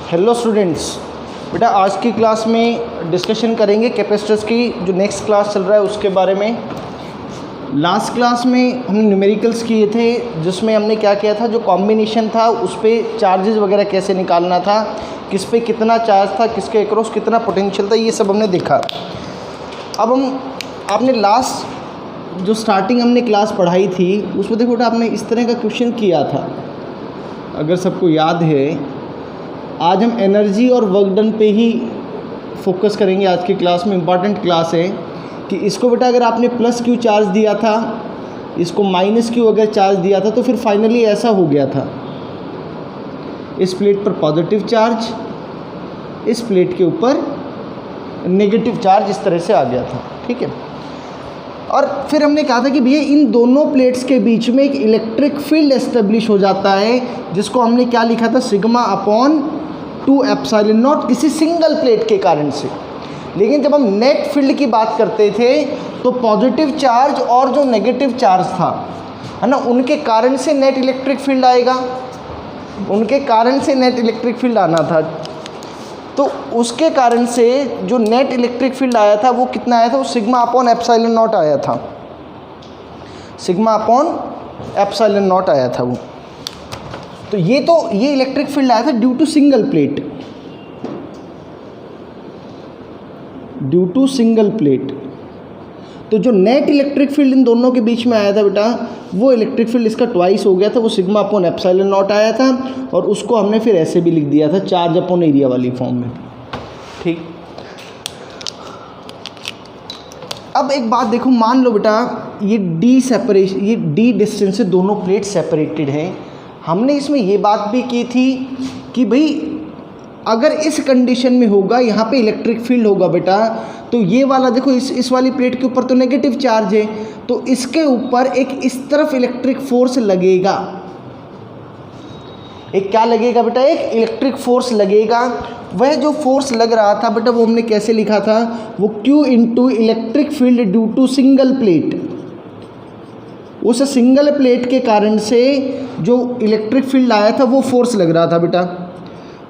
Hello students, बेटा आज की क्लास में डिस्कशन करेंगे कैपेसिटर्स की। जो नेक्स्ट क्लास चल रहा है उसके बारे में। लास्ट क्लास में हमने न्यूमेरिकल्स किए थे, जिसमें हमने क्या किया था, जो कॉम्बिनेशन था उस पर चार्जेस वगैरह कैसे निकालना था, किस पे कितना चार्ज था, किसके अक्रॉस कितना पोटेंशियल था, ये सब हमने देखा। अब आपने लास्ट जो स्टार्टिंग हमने क्लास पढ़ाई थी उसमें देखो बेटा, आपने इस तरह का क्वेश्चन किया था, अगर सबको याद है। आज हम एनर्जी और वर्क डन पे ही फोकस करेंगे। आज की क्लास में इम्पॉर्टेंट क्लास है कि इसको बेटा अगर आपने प्लस क्यू चार्ज दिया था, इसको माइनस क्यू अगर चार्ज दिया था, तो फिर फाइनली ऐसा हो गया था, इस प्लेट पर पॉजिटिव चार्ज, इस प्लेट के ऊपर नेगेटिव चार्ज, इस तरह से आ गया था। ठीक है। और फिर हमने कहा था कि भैया इन दोनों प्लेट्स के बीच में एक इलेक्ट्रिक फील्ड एस्टेब्लिश हो जाता है, जिसको हमने क्या लिखा था, सिग्मा अपॉन 2 एप्सिलॉन नॉट, किसी सिंगल प्लेट के कारण से। लेकिन जब हम नेट फील्ड की बात करते थे तो पॉजिटिव चार्ज और जो नेगेटिव चार्ज था, है ना, उनके कारण से नेट इलेक्ट्रिक फील्ड आएगा, उनके कारण से नेट इलेक्ट्रिक फील्ड आना था। तो उसके कारण से जो नेट इलेक्ट्रिक फील्ड आया था वो कितना आया था, वो सिग्मा अपॉन एप्सिलॉन नॉट आया था, सिग्मा अपॉन एप्सिलॉन नॉट आया था वो। तो ये इलेक्ट्रिक फील्ड आया था due to single plate, due to single plate. तो जो नेट इलेक्ट्रिक फील्ड इन दोनों के बीच में आया था बेटा, वो इलेक्ट्रिक फील्ड इसका ट्वाइस हो गया था, वो सिग्मा अपॉन एप्सिलॉन नॉट आया था। और उसको हमने फिर ऐसे भी लिख दिया था, चार्ज अपॉन एरिया वाली फॉर्म में। ठीक। अब एक बात देखो, मान लो बेटा ये डी सेपरेशन, ये डी डिस्टेंस से दोनों प्लेट सेपरेटेड हैं। हमने इसमें ये बात भी की थी कि भाई अगर इस कंडीशन में होगा, यहाँ पे इलेक्ट्रिक फील्ड होगा बेटा, तो ये वाला देखो, इस वाली प्लेट के ऊपर तो नेगेटिव चार्ज है, तो इसके ऊपर एक इस तरफ इलेक्ट्रिक फोर्स लगेगा। एक क्या लगेगा बेटा, एक इलेक्ट्रिक फोर्स लगेगा। वह जो फोर्स लग रहा था बेटा, वो हमने कैसे लिखा था, वो Q into electric field due to single plate. उस सिंगल प्लेट के कारण से जो इलेक्ट्रिक फील्ड आया था वो फोर्स लग रहा था बेटा।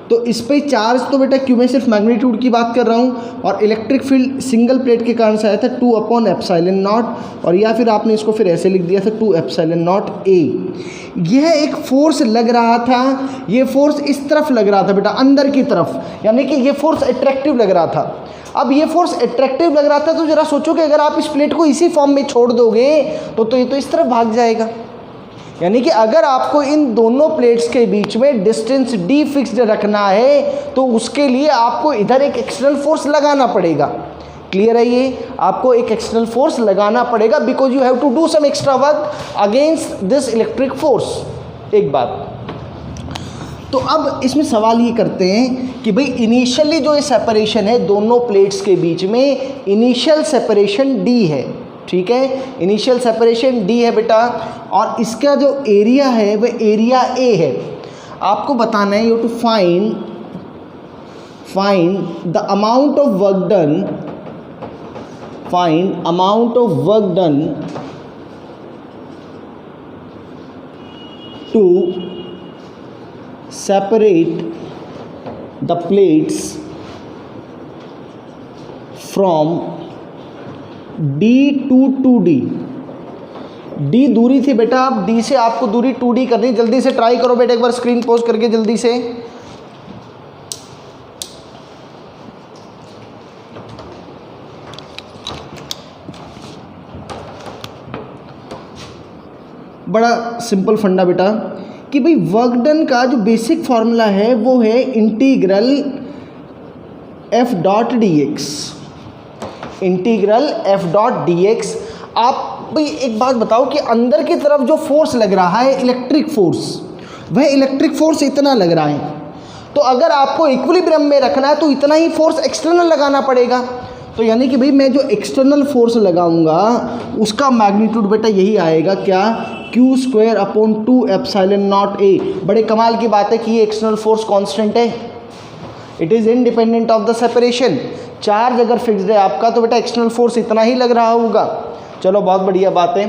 तो इस पे चार्ज तो बेटा क्यों, मैं सिर्फ मैग्नीट्यूड की बात कर रहा हूँ, और इलेक्ट्रिक फील्ड सिंगल प्लेट के कारण से आया था 2 अपॉन एप्सिलॉन नॉट, और या फिर आपने इसको फिर ऐसे लिख दिया था 2 एप्सिलॉन नॉट ए। यह एक फोर्स लग रहा था, ये फोर्स इस तरफ लग रहा था बेटा, अंदर की तरफ, यानी कि ये फोर्स अट्रैक्टिव लग रहा था। अब ये फोर्स अट्रैक्टिव लग रहा था, तो जरा सोचो कि अगर आप इस प्लेट को इसी फॉर्म में छोड़ दोगे तो ये तो इस तरफ भाग जाएगा। यानी कि अगर आपको इन दोनों प्लेट्स के बीच में डिस्टेंस d फिक्स्ड रखना है, तो उसके लिए आपको इधर एक एक्सटर्नल फोर्स लगाना पड़ेगा। क्लियर है ये, आपको एक एक्सटर्नल फोर्स लगाना पड़ेगा, because you have to do some extra work against this electric force. एक बात। तो अब इसमें सवाल ये करते हैं कि भाई इनिशियली जो ये सेपरेशन है दोनों प्लेट्स के बीच में, इनिशियल सेपरेशन d है। ठीक है, इनिशियल सेपरेशन d है बेटा, और इसका जो एरिया है वह एरिया a है। आपको बताना है, you to find the amount of work done, find amount of work done to separate the plates from D to 2D। D दूरी थी बेटा, अब D से आपको दूरी 2D करनी। जल्दी से ट्राई करो बेटा, एक बार स्क्रीन पॉज करके जल्दी से। बड़ा सिंपल फंडा बेटा कि भाई वर्क डन का जो बेसिक फॉर्मूला है वो है integral F dot D x, integral F dot D x. आप भाई एक बात बताओ कि अंदर की तरफ जो फोर्स लग रहा है इलेक्ट्रिक फोर्स, वह इलेक्ट्रिक फोर्स इतना लग रहा है, तो अगर आपको इक्विलिब्रियम में रखना है तो इतना ही फोर्स एक्सटर्नल लगाना पड़ेगा। तो यानी कि भाई मैं जो एक्सटर्नल फोर्स लगाऊंगा उसका मैग्नीट्यूड बेटा यही आएगा, क्या, Q square upon 2 epsilon not ए। बड़े कमाल की बात है कि ये एक्सटर्नल फोर्स कांस्टेंट है, it is independent of the separation. Charge अगर फिक्स्ड है आपका तो बेटा एक्सटर्नल फोर्स इतना ही लग रहा होगा। चलो बहुत बढ़िया बात है।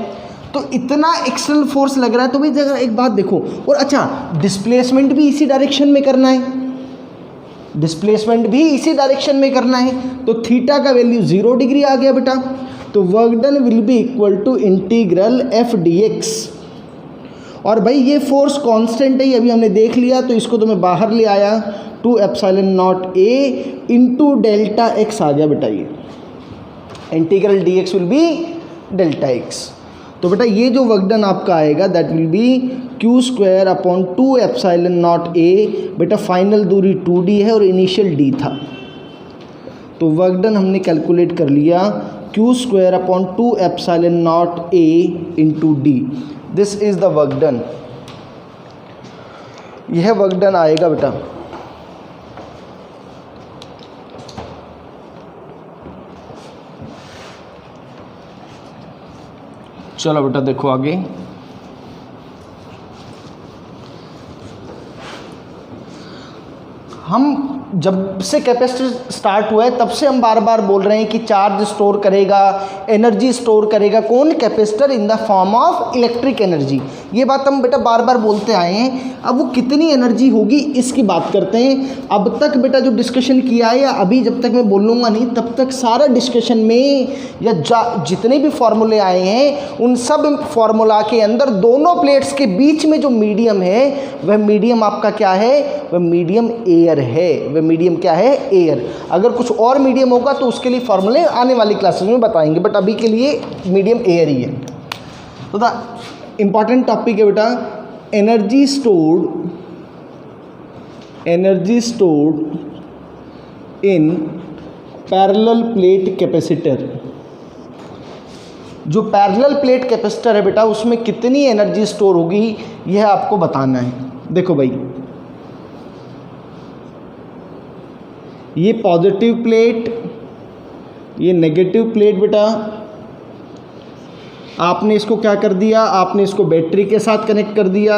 तो इतना एक्सटर्नल फोर्स लग रहा है, तो भाई जगह एक बात देखो, और अच्छा डिस्प्लेसमेंट भी इसी डायरेक्शन में करना है, डिस्प्लेसमेंट भी इसी डायरेक्शन में करना है, तो थीटा का वैल्यू 0 डिग्री आ गया बेटा। तो work done will be equal to integral F d x. और भाई ये फोर्स कांस्टेंट है, ये अभी हमने देख लिया, तो इसको तो मैं बाहर ले आया, 2 epsilon not a into delta x आ गया बेटा। ये integral d x will be delta x. तो बेटा ये जो वर्क डन आपका आएगा that will be q square upon 2 epsilon not a. बेटा फाइनल दूरी 2d है और इनिशियल d था, तो वर्क डन हमने कैलकुलेट कर लिया Q square upon 2 epsilon not a into D. This is the work done, यह वर्क डन आएगा बेटा। चलो बेटा देखो आगे, हम जब से कैपेसिटर स्टार्ट हुआ है तब से हम बार बार बोल रहे हैं कि चार्ज स्टोर करेगा, एनर्जी स्टोर करेगा कौन? Capacitor in the form of electric energy. ये बात हम बेटा बार बार बोलते आए हैं। अब वो कितनी एनर्जी होगी इसकी बात करते हैं। अब तक बेटा जो डिस्कशन किया है, या अभी जब तक मैं बोलूँगा नहीं तब तक सारा डिस्कशन में या जितने भी फॉर्मूले आए हैं उन सब फॉर्मूला के अंदर दोनों प्लेट्स के बीच में जो मीडियम है वह मीडियम आपका क्या है? वह मीडियम एयर है। वह मीडियम क्या है? एयर। अगर कुछ और मीडियम होगा तो उसके लिए फॉर्मूले आने वाली क्लासेस में बताएंगे, बट अभी के लिए मीडियम एयर ही है। तो द इम्पॉर्टेंट टॉपिक है बेटा energy stored in parallel plate capacitor. जो पैरेलल प्लेट कैपेसिटर है बेटा उसमें कितनी एनर्जी स्टोर होगी यह आपको बताना है। देखो भाई ये पॉजिटिव प्लेट, ये नेगेटिव प्लेट बेटा, आपने इसको क्या कर दिया? आपने इसको बैटरी के साथ कनेक्ट कर दिया।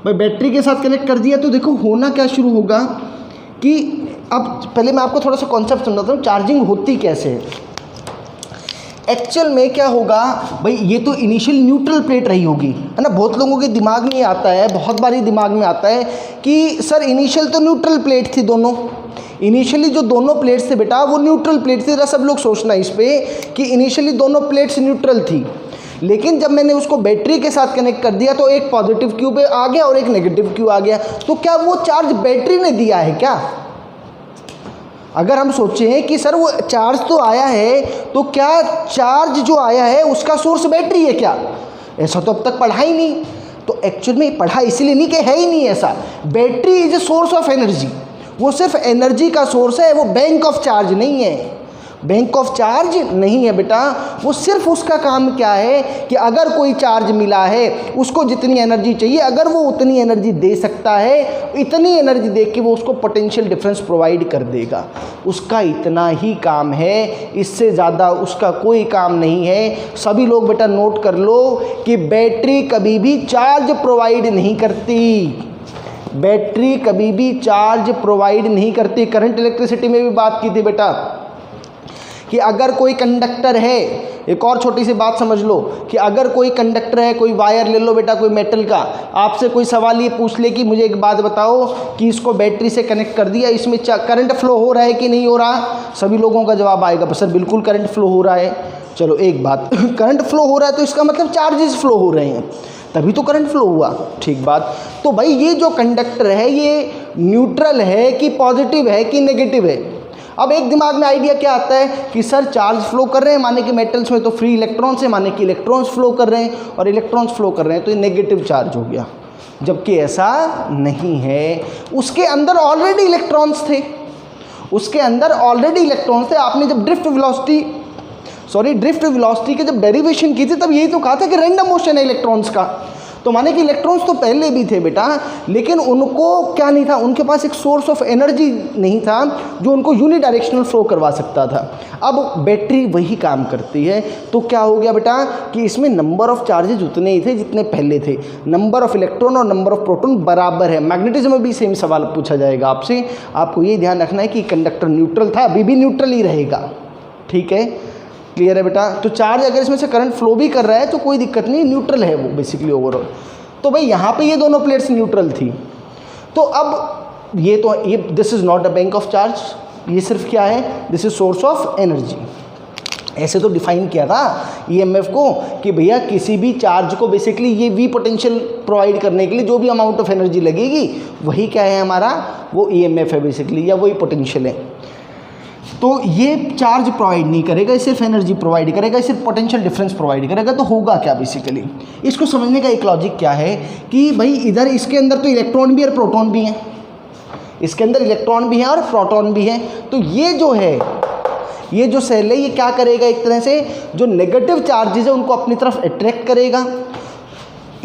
भाई बैटरी के साथ कनेक्ट कर दिया तो देखो होना क्या शुरू होगा कि अब पहले मैं आपको थोड़ा सा कॉन्सेप्ट समझाता हूँ चार्जिंग होती कैसे है। एक्चुअल में क्या होगा भाई, ये तो इनिशियल न्यूट्रल प्लेट रही होगी, है ना। बहुत लोगों के दिमाग में आता है, बहुत बारी दिमाग में आता है कि सर इनिशियल तो न्यूट्रल प्लेट थी दोनों। इनिशियली जो दोनों प्लेट्स थे बेटा वो न्यूट्रल प्लेट थी। जरा सब लोग सोचना इस पे कि इनिशियली दोनों प्लेट्स न्यूट्रल थी, लेकिन जब मैंने उसको बैटरी के साथ कनेक्ट कर दिया तो एक पॉजिटिव क्यू आ गया और एक नेगेटिव क्यू आ गया। तो क्या वो चार्ज बैटरी ने दिया है क्या? अगर हम सोचें कि सर वो चार्ज तो आया है, तो क्या चार्ज जो आया है उसका सोर्स बैटरी है क्या? ऐसा तो अब तक पढ़ा ही नहीं। तो एक्चुअल में पढ़ा इसलिए नहीं कि है ही नहीं ऐसा। Battery is a source of energy, वो सिर्फ एनर्जी का सोर्स है, वो बैंक ऑफ चार्ज नहीं है। बैंक ऑफ चार्ज नहीं है बेटा। वो सिर्फ उसका काम क्या है कि अगर कोई चार्ज मिला है उसको जितनी एनर्जी चाहिए, अगर वो उतनी एनर्जी दे सकता है, इतनी एनर्जी दे के वो उसको पोटेंशियल डिफरेंस प्रोवाइड कर देगा। उसका इतना ही काम है, इससे ज़्यादा उसका कोई काम नहीं है। सभी लोग बेटा नोट कर लो कि बैटरी कभी भी चार्ज प्रोवाइड नहीं करती। बैटरी कभी भी चार्ज प्रोवाइड नहीं करती। करंट इलेक्ट्रिसिटी में भी बात की थी बेटा कि अगर कोई कंडक्टर है, एक और छोटी सी बात समझ लो कि अगर कोई कंडक्टर है, कोई वायर ले लो बेटा कोई मेटल का, आपसे कोई सवाल ये पूछ ले कि मुझे एक बात बताओ कि इसको बैटरी से कनेक्ट कर दिया, इसमें करंट फ्लो हो रहा है कि नहीं हो रहा? सभी लोगों का जवाब आएगा सर बिल्कुल करंट फ्लो हो रहा है। चलो एक बात करंट फ्लो हो रहा है तो इसका मतलब चार्जेस फ्लो हो रहे हैं, तभी तो करंट फ्लो हुआ। ठीक बात। तो भाई ये जो कंडक्टर है ये न्यूट्रल है कि पॉजिटिव है कि नेगेटिव है? अब एक दिमाग में आइडिया क्या आता है कि सर चार्ज फ्लो कर रहे हैं, माने कि मेटल्स में तो फ्री इलेक्ट्रॉन्स है, माने कि इलेक्ट्रॉन्स फ्लो कर रहे हैं, और इलेक्ट्रॉन्स फ्लो कर रहे हैं तो ये नेगेटिव चार्ज हो गया। जबकि ऐसा नहीं है। उसके अंदर ऑलरेडी इलेक्ट्रॉन्स थे, उसके अंदर ऑलरेडी इलेक्ट्रॉन्स थे। आपने जब ड्रिफ्ट वेलोसिटी की जब डेरिवेशन की थी तब यही तो कहा था कि रैंडम मोशन है इलेक्ट्रॉन्स का। तो माने कि इलेक्ट्रॉन्स तो पहले भी थे बेटा, लेकिन उनको क्या नहीं था, उनके पास एक सोर्स ऑफ एनर्जी नहीं था जो उनको यूनिडायरेक्शनल फ्लो करवा सकता था। अब बैटरी वही काम करती है। तो क्या हो गया बेटा कि इसमें नंबर ऑफ चार्जेज उतने ही थे जितने पहले थे, नंबर ऑफ इलेक्ट्रॉन और नंबर ऑफ प्रोटॉन बराबर है। मैग्नेटिज्म में भी सेम सवाल पूछा जाएगा आपसे। आपको ये ध्यान रखना है कि कंडक्टर न्यूट्रल था, अभी भी न्यूट्रल ही रहेगा। ठीक है, क्लियर है बेटा? तो चार्ज अगर इसमें से करंट फ्लो भी कर रहा है तो कोई दिक्कत नहीं, न्यूट्रल है वो बेसिकली ओवरऑल। तो भाई यहाँ पे ये दोनों प्लेट्स न्यूट्रल थी। तो अब ये this is not a bank of charge, ये सिर्फ क्या है, this is source of energy. ऐसे तो डिफाइन किया था ईएमएफ को कि भैया किसी भी चार्ज को बेसिकली ये वी पोटेंशियल प्रोवाइड करने के लिए जो भी अमाउंट ऑफ एनर्जी लगेगी वही क्या है हमारा, वो ईएमएफ है बेसिकली, या वही पोटेंशियल है। तो ये चार्ज प्रोवाइड नहीं करेगा, ये सिर्फ एनर्जी प्रोवाइड करेगा, ये सिर्फ पोटेंशियल डिफरेंस प्रोवाइड करेगा। तो होगा क्या बेसिकली, इसको समझने का एक लॉजिक क्या है कि भाई इधर इसके अंदर तो इलेक्ट्रॉन भी और प्रोटॉन भी हैं, इसके अंदर इलेक्ट्रॉन भी हैं और प्रोटॉन भी हैं। तो ये जो है, ये जो सेल है ये क्या करेगा, एक तरह से जो नेगेटिव चार्जेस है उनको अपनी तरफ अट्रैक्ट करेगा।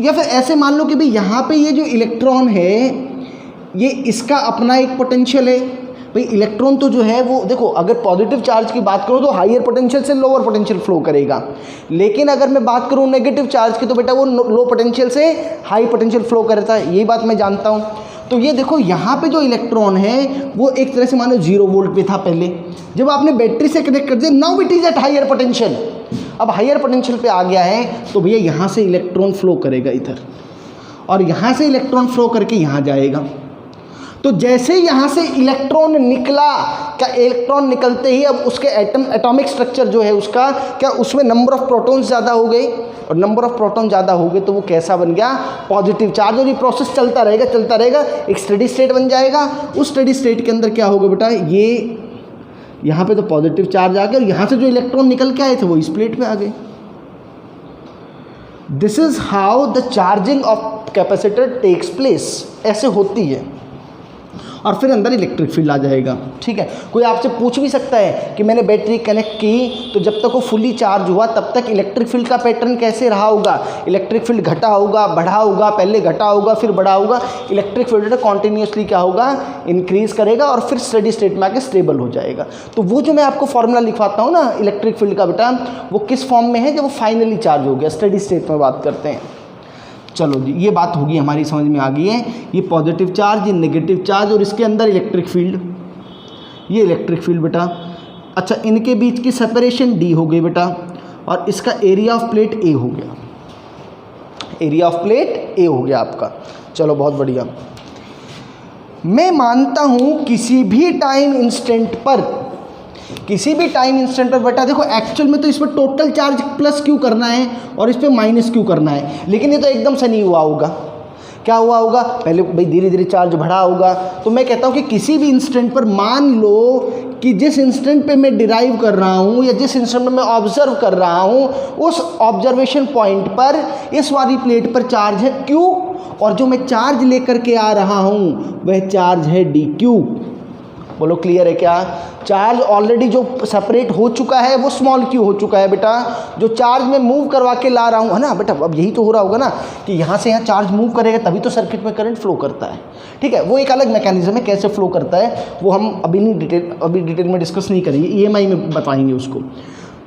या फिर ऐसे मान लो कि भाई यहाँ पे ये जो इलेक्ट्रॉन है ये इसका अपना एक पोटेंशियल है। भाई इलेक्ट्रॉन तो जो है वो देखो, अगर पॉजिटिव चार्ज की बात करो तो हायर पोटेंशियल से लोअर पोटेंशियल फ्लो करेगा, लेकिन अगर मैं बात करूँ नेगेटिव चार्ज की तो बेटा वो लो पोटेंशियल से हाई पोटेंशियल फ्लो करता है, यही बात मैं जानता हूँ। तो ये देखो यहाँ पे जो इलेक्ट्रॉन है वो एक तरह से मानो 0 वोल्ट पे था पहले, जब आपने बैटरी से कनेक्ट कर दिया now it is at higher potential, अब हायर पोटेंशियल पे आ गया है तो भैया यहाँ से इलेक्ट्रॉन फ्लो करेगा इधर, और यहाँ से इलेक्ट्रॉन फ्लो करके यहाँ जाएगा। तो जैसे यहाँ से इलेक्ट्रॉन निकला, क्या इलेक्ट्रॉन निकलते ही अब उसके एटॉमिक स्ट्रक्चर जो है उसका, क्या उसमें नंबर ऑफ प्रोटॉन्स ज़्यादा हो गए, और नंबर ऑफ प्रोटॉन ज़्यादा हो गए तो वो कैसा बन गया, पॉजिटिव चार्ज। और ये प्रोसेस चलता रहेगा, एक स्टेडी स्टेट बन जाएगा। उस स्टेडी स्टेट के अंदर क्या होगा बेटा, ये यहाँ पे तो पॉजिटिव चार्ज आ गया और यहाँ से जो इलेक्ट्रॉन निकल के आए थे वो इस प्लेट में आ गए। This is how the charging of capacitor takes place, ऐसे होती है, और फिर अंदर इलेक्ट्रिक फील्ड आ जाएगा। ठीक है, कोई आपसे पूछ भी सकता है कि मैंने बैटरी कनेक्ट की तो जब तक वो फुली चार्ज हुआ तब तक इलेक्ट्रिक फील्ड का पैटर्न कैसे रहा होगा, इलेक्ट्रिक फील्ड घटा होगा, बढ़ा होगा, पहले घटा होगा फिर बढ़ा होगा। इलेक्ट्रिक फील्ड कॉन्टिन्यूसली क्या होगा, इंक्रीज करेगा और फिर स्टेडी स्टेट में आके स्टेबल हो जाएगा। तो वो जो मैं आपको फॉर्मूला लिखवाता हूँ ना इलेक्ट्रिक फील्ड का बेटा, वो किस फॉर्म में है, जब वो फाइनली चार्ज हो गया, स्टेडी स्टेट में बात करते हैं। चलो जी, ये बात होगी, हमारी समझ में आ गई है। ये पॉजिटिव चार्ज, ये नेगेटिव चार्ज, और इसके अंदर इलेक्ट्रिक फील्ड, ये इलेक्ट्रिक फील्ड बेटा। अच्छा, इनके बीच की सेपरेशन D हो गई बेटा, और इसका एरिया ऑफ प्लेट A हो गया, एरिया ऑफ प्लेट A हो गया आपका। चलो बहुत बढ़िया। मैं मानता हूँ किसी भी टाइम इंस्टेंट पर बेटा देखो, एक्चुअल में तो इसमें टोटल चार्ज प्लस क्यू करना है और इस पर माइनस क्यू करना है, लेकिन ये तो एकदम से नहीं हुआ होगा। क्या हुआ होगा, पहले भाई धीरे धीरे चार्ज बढ़ा होगा। तो मैं कहता हूँ कि किसी भी इंस्टेंट पर, मान लो कि जिस इंस्टेंट पे मैं डिराइव कर रहा हूँ या जिस इंस्टेंट में मैं ऑब्जर्व कर रहा हूँ, उस ऑब्जर्वेशन पॉइंट पर इस वाली प्लेट पर चार्ज है Q, और जो मैं चार्ज लेकर के आ रहा हूँ वह चार्ज है dQ। बोलो क्लियर है क्या? चार्ज ऑलरेडी जो सेपरेट हो चुका है वो स्मॉल q हो चुका है बेटा, जो चार्ज मैं मूव करवा के ला रहा हूँ, है ना बेटा। अब यही तो हो रहा होगा ना कि यहाँ से यहाँ चार्ज मूव करेगा तभी तो सर्किट में करंट फ्लो करता है। ठीक है, वो एक अलग मैकेनिज्म है, कैसे फ्लो करता है वो हम अभी डिटेल में डिस्कस नहीं करेंगे, EMI में बताएंगे उसको।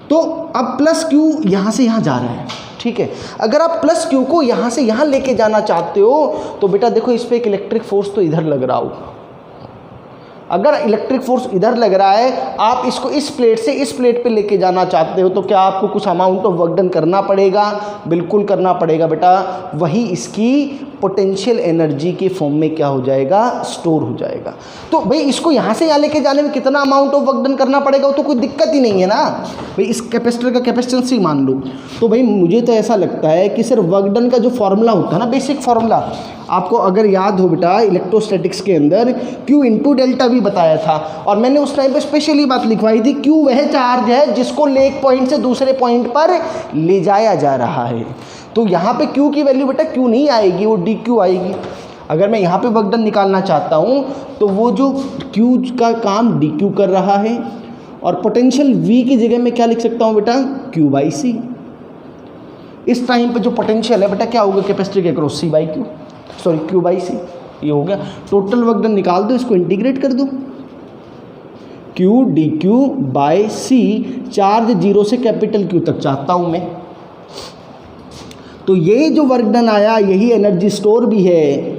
तो अब प्लस क्यू यहाँ से यहाँ जा रहा है, ठीक है। अगर आप प्लस क्यू को यहाँ से यहाँ लेके जाना चाहते हो तो बेटा देखो, इस पर एक इलेक्ट्रिक फोर्स तो इधर लग रहा होगा। अगर इलेक्ट्रिक फोर्स इधर लग रहा है, आप इसको इस प्लेट से इस प्लेट पे लेके जाना चाहते हो, तो क्या आपको कुछ अमाउंट ऑफ वर्क डन करना पड़ेगा? बिल्कुल करना पड़ेगा बेटा। वही इसकी पोटेंशियल एनर्जी के फॉर्म में क्या हो जाएगा, स्टोर हो जाएगा। तो भाई इसको यहाँ से यहाँ लेके जाने में कितना अमाउंट ऑफ वर्क डन करना पड़ेगा, वो तो कोई दिक्कत ही नहीं है ना भाई। इस कैपेसिटर का कैपेसिटेंस ही मान लो। तो भाई मुझे तो ऐसा लगता है कि सिर्फ वर्क डन का जो फॉर्मूला होता है ना, बेसिक फॉर्मूला, आपको अगर याद हो बेटा, इलेक्ट्रोस्टैटिक्स के अंदर Q इंटू डेल्टा भी बताया था, और मैंने उस टाइम पे स्पेशली बात लिखवाई थी, Q वह चार्ज है जिसको ले एक पॉइंट से दूसरे पॉइंट पर ले जाया जा रहा है। तो यहाँ पे Q की वैल्यू बेटा Q नहीं आएगी, वो dQ आएगी। अगर मैं यहाँ पे वर्क डन निकालना चाहता हूँ तो वो जो Q का काम dQ कर रहा है, और पोटेंशियल V की जगह में क्या लिख सकता हूँ बेटा, Q/C। इस टाइम पे जो पोटेंशियल है बेटा क्या होगा, कैपेसिटर के अक्रॉस Q/C ये हो गया। टोटल वर्क डन निकाल दो, इसको इंटीग्रेट कर दो, Q dQ/C। चार्ज 0 से कैपिटल Q तक चाहता हूं मैं, तो ये जो वर्क डन आया यही एनर्जी स्टोर भी है।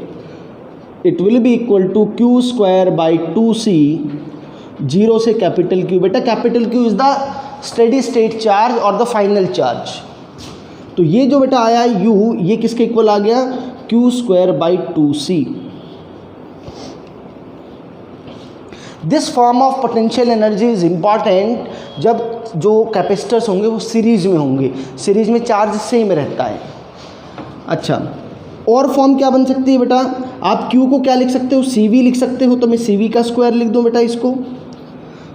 It will be equal to Q²/2C, 0 से कैपिटल Q। बेटा capital Q is the steady state charge और द फाइनल चार्ज। तो ये जो बेटा आया U, ये किसके इक्वल आ गया, Q square by 2c। This form of potential energy is important जब जो कैपेसिटर्स होंगे वो सीरीज में होंगे, सीरीज में चार्ज सेम रहता है। अच्छा, और फॉर्म क्या बन सकती है बेटा, आप Q को क्या लिख सकते हो, CV लिख सकते हो, तो मैं CV का स्क्वायर लिख दूं बेटा इसको,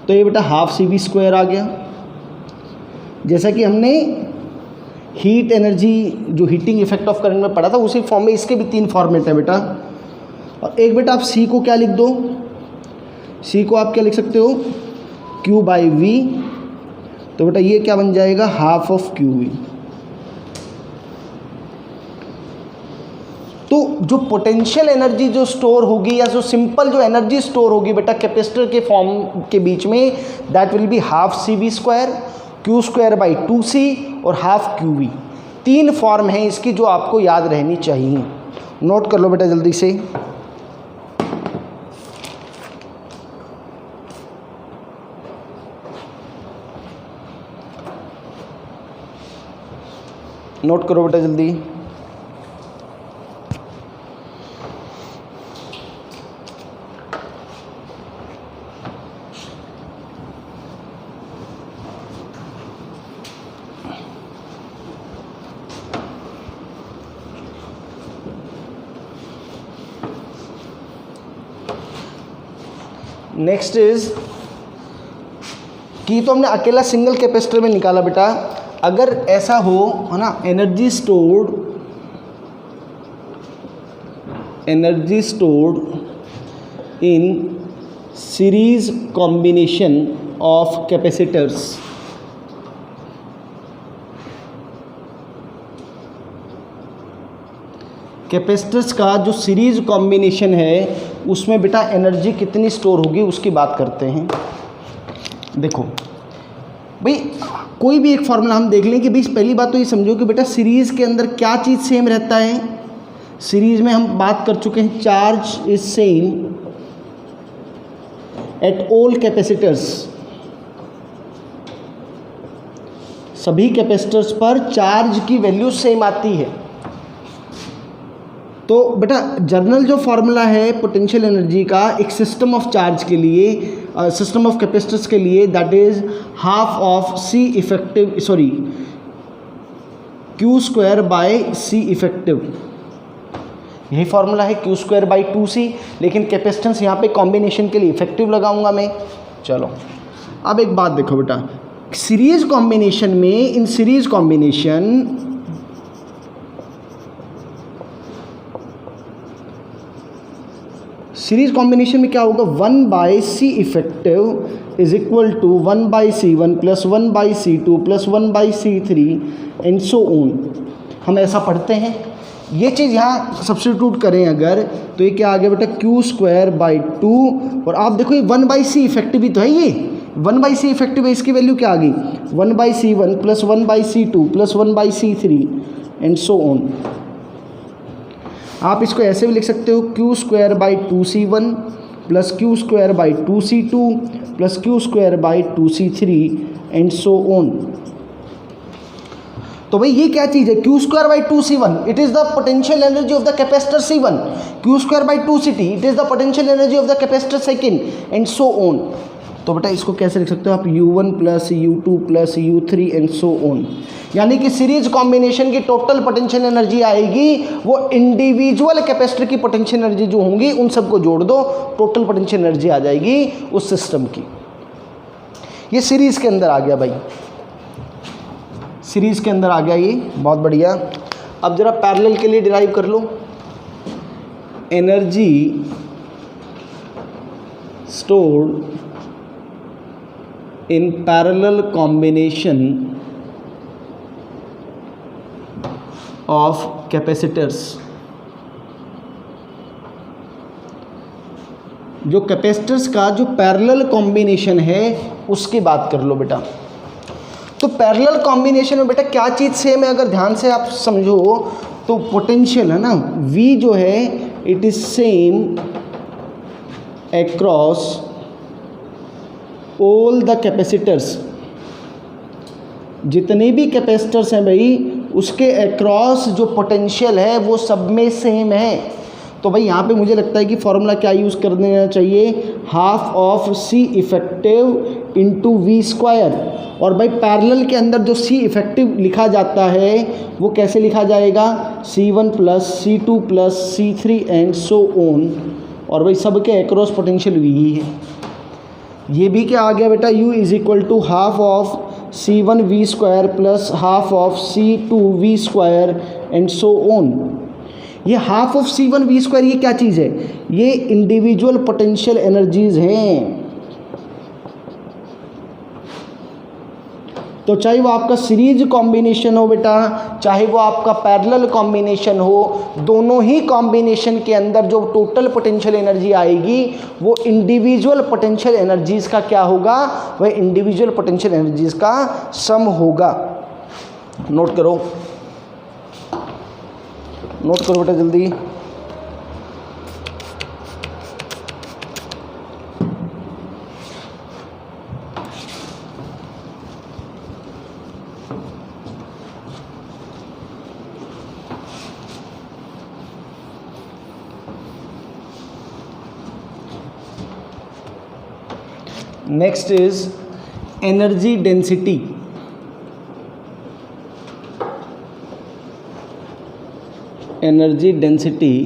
तो ये बेटा हाफ CV स्क्वायर आ गया। जैसा कि हमने हीट एनर्जी जो हीटिंग इफेक्ट ऑफ करंट में पढ़ा था उसी फॉर्म में इसके भी 3 फॉर्मेट है बेटा। और एक बेटा आप C को क्या लिख दो, C को आप क्या लिख सकते हो, Q बाई V, तो बेटा ये क्या बन जाएगा, हाफ ऑफ QV। तो जो पोटेंशियल एनर्जी जो स्टोर होगी या जो सिंपल जो एनर्जी स्टोर होगी बेटा कैपेसिटर के फॉर्म के बीच में, that will be half CV square, Q square by 2c और हाफ QV। 3 फॉर्म है इसकी जो आपको याद रहनी चाहिए, नोट कर लो बेटा जल्दी से। नोट करो बेटा जल्दी। नेक्स्ट इज कि तो हमने अकेला सिंगल कैपेसिटर में निकाला बेटा, अगर ऐसा हो है ना, energy stored in series combination of capacitors, capacitors का जो सीरीज कॉम्बिनेशन है उसमें बेटा एनर्जी कितनी स्टोर होगी उसकी बात करते हैं। देखो भाई, कोई भी एक फॉर्मूला हम देख लें कि भाई पहली बात तो ये समझो कि बेटा सीरीज़ के अंदर क्या चीज़ सेम रहता है। सीरीज़ में हम बात कर चुके हैं, charge is same at all capacitors, सभी कैपेसिटर्स पर चार्ज की वैल्यू सेम आती है। तो बेटा जनरल जो फार्मूला है पोटेंशियल एनर्जी का एक सिस्टम ऑफ चार्ज के लिए, सिस्टम ऑफ कैपेसिटर्स के लिए, that is half of C effective, sorry Q square by C effective, यही फार्मूला है Q स्क्वायर बाई 2c, लेकिन कैपेसिटेंस यहाँ पे कॉम्बिनेशन के लिए इफेक्टिव लगाऊंगा मैं। चलो अब एक बात देखो बेटा, सीरीज कॉम्बिनेशन में, इन सीरीज कॉम्बिनेशन में क्या होगा, 1 by C effective is equal to 1 by C1 plus 1 by C2 plus 1 by C3 and so on. हम ऐसा पढ़ते हैं, ये चीज़ यहाँ सब्स्टिट्यूट करें अगर, तो ये क्या आ गया बेटा, Q स्क्वायर बाई 2, और आप देखो ये 1 बाई C इफेक्टिव भी तो है, ये 1 बाई C इफेक्टिव है, इसकी वैल्यू क्या आ गई, 1 by C1 plus 1 by C2 plus 1 by C3 and so on. आप इसको ऐसे भी लिख सकते हो, Q square by 2C1 plus Q square by 2C2 plus Q square by 2C3 and so on. तो भाई ये क्या चीज़ है, Q square by 2C1 it is the potential energy of the capacitor C1, Q square by 2C2 it is the potential energy of the capacitor second and so on. तो बेटा इसको कैसे लिख सकते हो आप, U1 plus U2 plus U3 and so on. यानी कि सीरीज कॉम्बिनेशन की टोटल पोटेंशियल एनर्जी आएगी, वो इंडिविजुअल कैपेसिटर की पोटेंशियल एनर्जी जो होंगी उन सबको जोड़ दो, टोटल पोटेंशियल एनर्जी आ जाएगी उस सिस्टम की। ये सीरीज के अंदर आ गया भाई, सीरीज के अंदर आ गया ये, बहुत बढ़िया। अब जरा पैरेलल के लिए डिराइव कर लो, energy stored in parallel combination of capacitors, जो कैपेसिटर्स का जो पैरेलल कॉम्बिनेशन है उसकी बात कर लो बेटा। तो पैरेलल कॉम्बिनेशन में बेटा क्या चीज़ सेम है, अगर ध्यान से आप समझो तो पोटेंशियल है ना, V जो है it is same across all the capacitors, जितने भी कैपेसिटर्स हैं भाई उसके अक्रॉस जो पोटेंशियल है वो सब में सेम है। तो भाई यहाँ पे मुझे लगता है कि फॉर्मूला क्या यूज़ कर देना चाहिए, half of C effective into V square. और भाई पैरेलल के अंदर जो सी इफेक्टिव लिखा जाता है वो कैसे लिखा जाएगा, C1 plus C2 plus C3 and so on. और भाई सब के अक्रॉस पोटेंशियल वी ही है। ये भी क्या आ गया बेटा, U is equal to half of C1 v square plus half of C2 v square and so on. ये half of C1 v square ये क्या चीज़ है, ये इंडिविजुअल पोटेंशियल एनर्जीज हैं। तो चाहे वो आपका सीरीज कॉम्बिनेशन हो बेटा, चाहे वो आपका पैरेलल कॉम्बिनेशन हो, दोनों ही कॉम्बिनेशन के अंदर जो टोटल पोटेंशियल एनर्जी आएगी वो इंडिविजुअल पोटेंशियल एनर्जीज का क्या होगा, वह इंडिविजुअल पोटेंशियल एनर्जीज का सम होगा। नोट करो, नोट करो बेटा जल्दी। Next is energy density. Energy density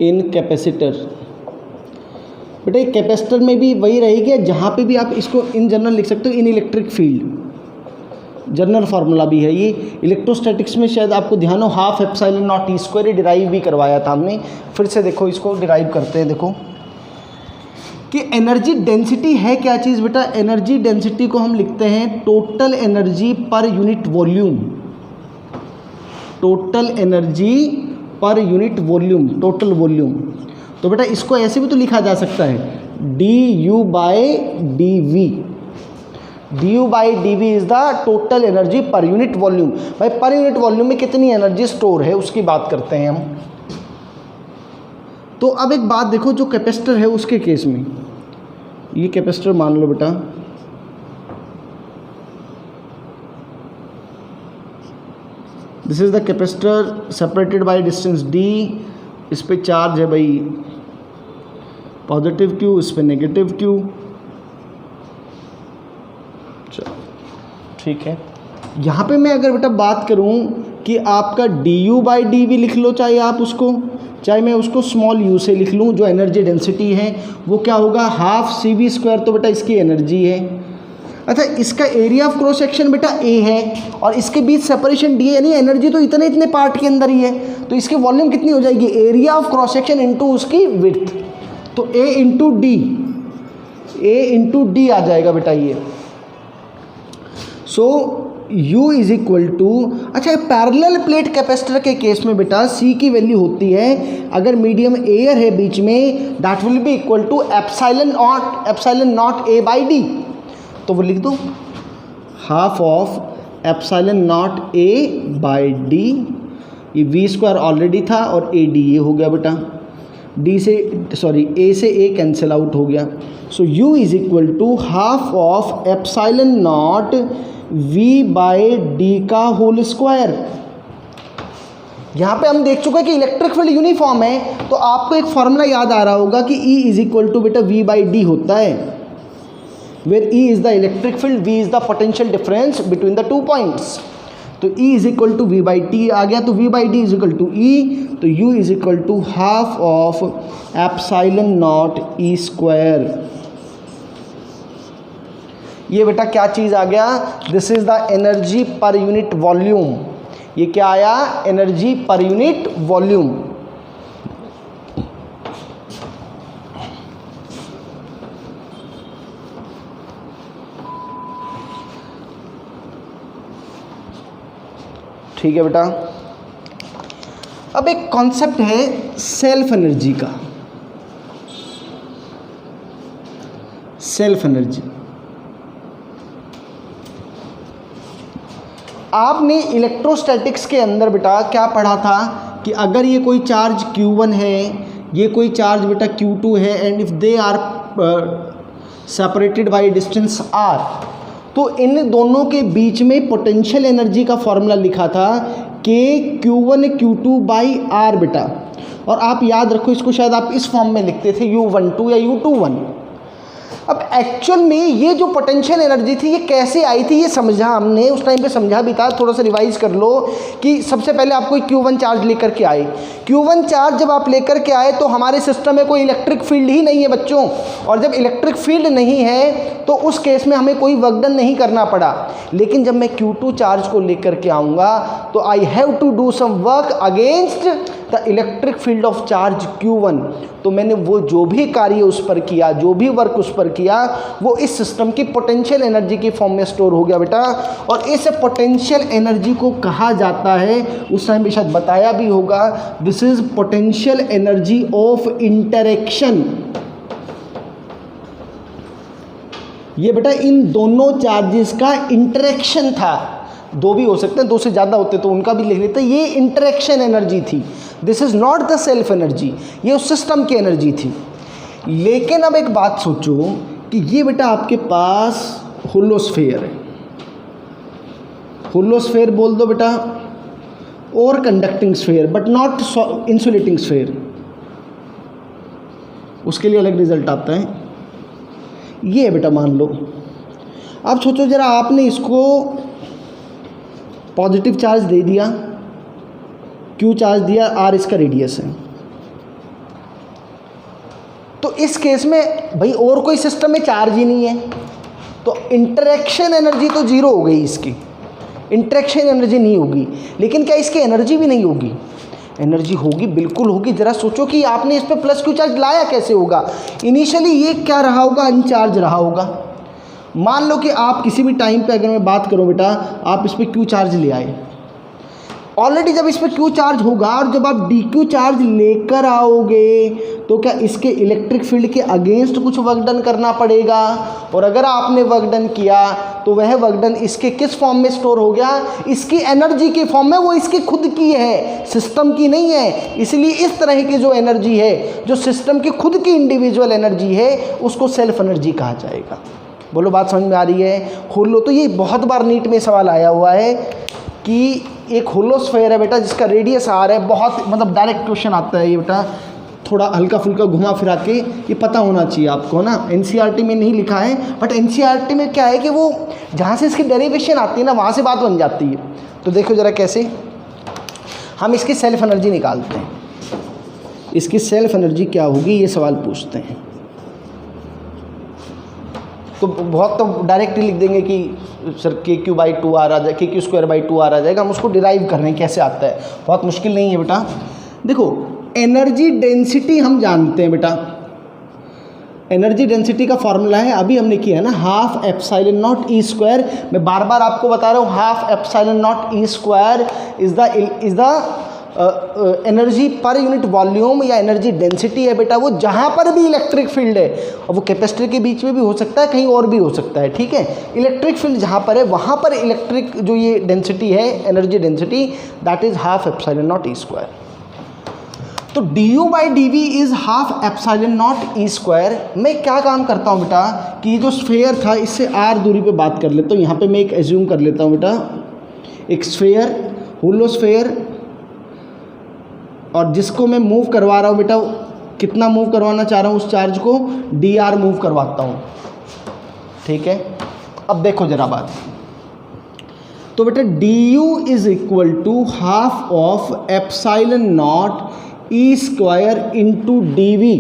in capacitor. बेटा एक कैपेसिटर में भी वही रहेगी, जहाँ पे भी आप इसको इन जनरल लिख सकते हो, इन इलेक्ट्रिक फील्ड जनरल फार्मूला भी है ये। इलेक्ट्रोस्टैटिक्स में शायद आपको ध्यान हो, half epsilon not E square derive भी करवाया था हमने। फिर से देखो इसको डिराइव करते हैं। देखो कि एनर्जी डेंसिटी है क्या चीज़ बेटा, एनर्जी डेंसिटी को हम लिखते हैं total energy per unit volume. Total energy per unit volume, total volume. तो बेटा इसको ऐसे भी तो लिखा जा सकता है du by dv। du by dv is the total energy per unit volume. भाई पर यूनिट वॉल्यूम में कितनी एनर्जी स्टोर है उसकी बात करते हैं हम। तो अब एक बात देखो, जो कैपेसिटर है उसके केस में, ये कैपेसिटर मान लो बेटा, this is the capacitor separated by distance d। इस पे चार्ज है भाई पॉजिटिव q, इस पे नेगेटिव q। चलो ठीक है। यहाँ पे मैं अगर बेटा बात करूँ कि आपका du बाई dv लिख लो, चाहे मैं उसको स्मॉल u से लिख लूँ, जो एनर्जी डेंसिटी है वो क्या होगा, हाफ CV स्क्वायर। तो बेटा इसकी एनर्जी है। अच्छा इसका एरिया ऑफ क्रॉस सेक्शन बेटा A है और इसके बीच सेपरेशन D है, यानी एनर्जी तो इतने पार्ट के अंदर ही है। तो इसकी वॉल्यूम कितनी हो जाएगी, area of cross section into उसकी विड्थ। तो A इंटू डी आ जाएगा बेटा ये। सो U इज इक्वल टू, अच्छा पैरेलल प्लेट कैपेसिटर के केस में बेटा C की वैल्यू होती है, अगर मीडियम एयर है बीच में, that will be equal to epsilon not A by D। तो वो लिख दो half of epsilon not A by D। ये V स्क्वायर ऑलरेडी था और AD ये हो गया बेटा, A से A कैंसिल आउट हो गया। So U is equal to half of epsilon not V by D का होल स्क्वायर। यहाँ पे हम देख चुके हैं कि इलेक्ट्रिक फील्ड यूनिफॉर्म है, तो आपको एक फॉर्मूला याद आ रहा होगा कि E इज इक्वल टू बेटा V बाई D होता है, where E is the electric field, V is the potential difference between the two points. तो E is equal to V by T आ गया, तो V by D is equal to E। तो U is equal to half of epsilon not E square. ये बेटा क्या चीज़ आ गया, this is the energy per unit volume. ये क्या आया, एनर्जी पर यूनिट वॉल्यूम। ठीक है बेटा। अब एक कॉन्सेप्ट है सेल्फ एनर्जी का। सेल्फ एनर्जी आपने इलेक्ट्रोस्टैटिक्स के अंदर बेटा क्या पढ़ा था कि अगर ये कोई चार्ज Q1 है, ये कोई चार्ज बेटा Q2 है, and if they are separated by distance r, तो इन दोनों के बीच में पोटेंशियल एनर्जी का फॉर्मूला लिखा था KQ1 Q2 बाई आर बेटा। और आप याद रखो, इसको शायद आप इस फॉर्म में लिखते थे U12 या U21। अब एक्चुअल में ये जो पोटेंशियल एनर्जी थी ये कैसे आई थी ये समझा हमने, उस टाइम पे समझा भी था, थोड़ा सा रिवाइज कर लो कि सबसे पहले आपको Q1 चार्ज लेकर के आए। Q1 चार्ज जब आप लेकर के आए तो हमारे सिस्टम में कोई इलेक्ट्रिक फील्ड ही नहीं है बच्चों, और जब इलेक्ट्रिक फील्ड नहीं है तो उस केस में हमें कोई वर्क डन नहीं करना पड़ा। लेकिन जब मैं Q2 चार्ज को लेकर के आऊँगा तो I have to do some work against the electric field of charge Q1। तो मैंने वो जो भी कार्य उस पर किया, जो भी वर्क उस पर किया, वो इस सिस्टम की पोटेंशियल एनर्जी के फॉर्म में स्टोर हो गया बेटा। और इस पोटेंशियल एनर्जी को कहा जाता है, उस टाइम पे शायद बताया भी होगा, this is potential energy of interaction. ये बेटा इन दोनों चार्जेस का इंटरेक्शन था, दो भी हो सकते हैं, दो से ज़्यादा होते तो उनका भी लिख लेते। ये इंटरेक्शन एनर्जी थी, this is not the self energy, ये उस सिस्टम की एनर्जी थी। लेकिन अब एक बात सोचो कि ये बेटा आपके पास होलोस्फेयर है, होलोस्फेयर बोल दो बेटा, और conducting sphere but not insulating sphere, उसके लिए अलग रिजल्ट आता है। ये है बेटा, मान लो। अब सोचो जरा, आपने इसको पॉजिटिव चार्ज दे दिया, Q चार्ज दिया, R इसका रेडियस है। तो इस केस में भाई और कोई सिस्टम में चार्ज ही नहीं है, तो इंटरेक्शन एनर्जी तो जीरो हो गई, इसकी इंटरेक्शन एनर्जी नहीं होगी। लेकिन क्या इसकी एनर्जी भी नहीं होगी? एनर्जी होगी, बिल्कुल होगी। जरा सोचो कि आपने इस पे प्लस Q चार्ज लाया कैसे होगा। इनिशियली ये क्या रहा होगा, अनचार्ज रहा होगा। मान लो कि आप किसी भी टाइम पे अगर मैं बात करूं बेटा, आप इस पे Q चार्ज ले आए, ऑलरेडी जब इस पे Q चार्ज होगा और जब आप DQ चार्ज लेकर आओगे तो क्या इसके इलेक्ट्रिक फील्ड के अगेंस्ट कुछ वर्क डन करना पड़ेगा। और अगर आपने वर्क डन किया तो वह वर्क डन इसके किस फॉर्म में स्टोर हो गया, इसकी एनर्जी के फॉर्म में। वो इसकी खुद की है, सिस्टम की नहीं है। इसलिए इस तरह की जो एनर्जी है, जो सिस्टम की खुद की इंडिविजुअल एनर्जी है, उसको सेल्फ एनर्जी कहा जाएगा। बोलो बात समझ में आ रही है? होलो, तो ये बहुत बार नीट में सवाल आया हुआ है कि एक होलोस्फेयर है बेटा जिसका रेडियस R है, बहुत मतलब डायरेक्ट क्वेश्चन आता है ये बेटा, थोड़ा हल्का फुल्का घुमा फिरा के ये पता होना चाहिए आपको ना। NCERT में नहीं लिखा है, बट NCERT में क्या है कि वो जहाँ से इसकी डेरिवेशन आती है ना, वहाँ से बात बन जाती है। तो देखो ज़रा कैसे हम इसकी सेल्फ एनर्जी निकालते हैं। इसकी सेल्फ एनर्जी क्या होगी, ये सवाल पूछते हैं। तो बहुत तो डायरेक्टली लिख देंगे कि सर KQ/2R आ जाए, KQ²/2R आ जाएगा। हम उसको डिराइव कर रहे हैं, कैसे आता है, बहुत मुश्किल नहीं है बेटा। देखो एनर्जी डेंसिटी हम जानते हैं बेटा, एनर्जी डेंसिटी का फॉर्मूला है, अभी हमने किया है ना, 12 एप्सिलॉन नॉट E²। मैं बार बार आपको बता रहा हूँ, 12 epsilon not E² is the energy per unit volume या एनर्जी डेंसिटी है बेटा, वो जहाँ पर भी इलेक्ट्रिक फील्ड है, और वो कैपेसिटर के बीच में भी हो सकता है, कहीं और भी हो सकता है, ठीक है। इलेक्ट्रिक फील्ड जहाँ पर है वहाँ पर इलेक्ट्रिक जो ये डेंसिटी है, energy density, that is 12 epsilon not E²। तो du/dv is 12 epsilon not E²। मैं क्या काम करता हूँ बेटा कि ये जो स्फेयर था इससे r दूरी पे बात कर लेता हूँ। यहाँ पे मैं एक एज्यूम कर लेता हूँ बेटा, एक स्फेयर, होलोस्फेयर, और जिसको मैं मूव करवा रहा हूँ बेटा, कितना मूव करवाना चाह रहा हूँ उस चार्ज को, dr मूव करवाता हूँ, ठीक है। अब देखो जरा बात, तो बेटा du is equal to 12 of epsilon not E² into dv।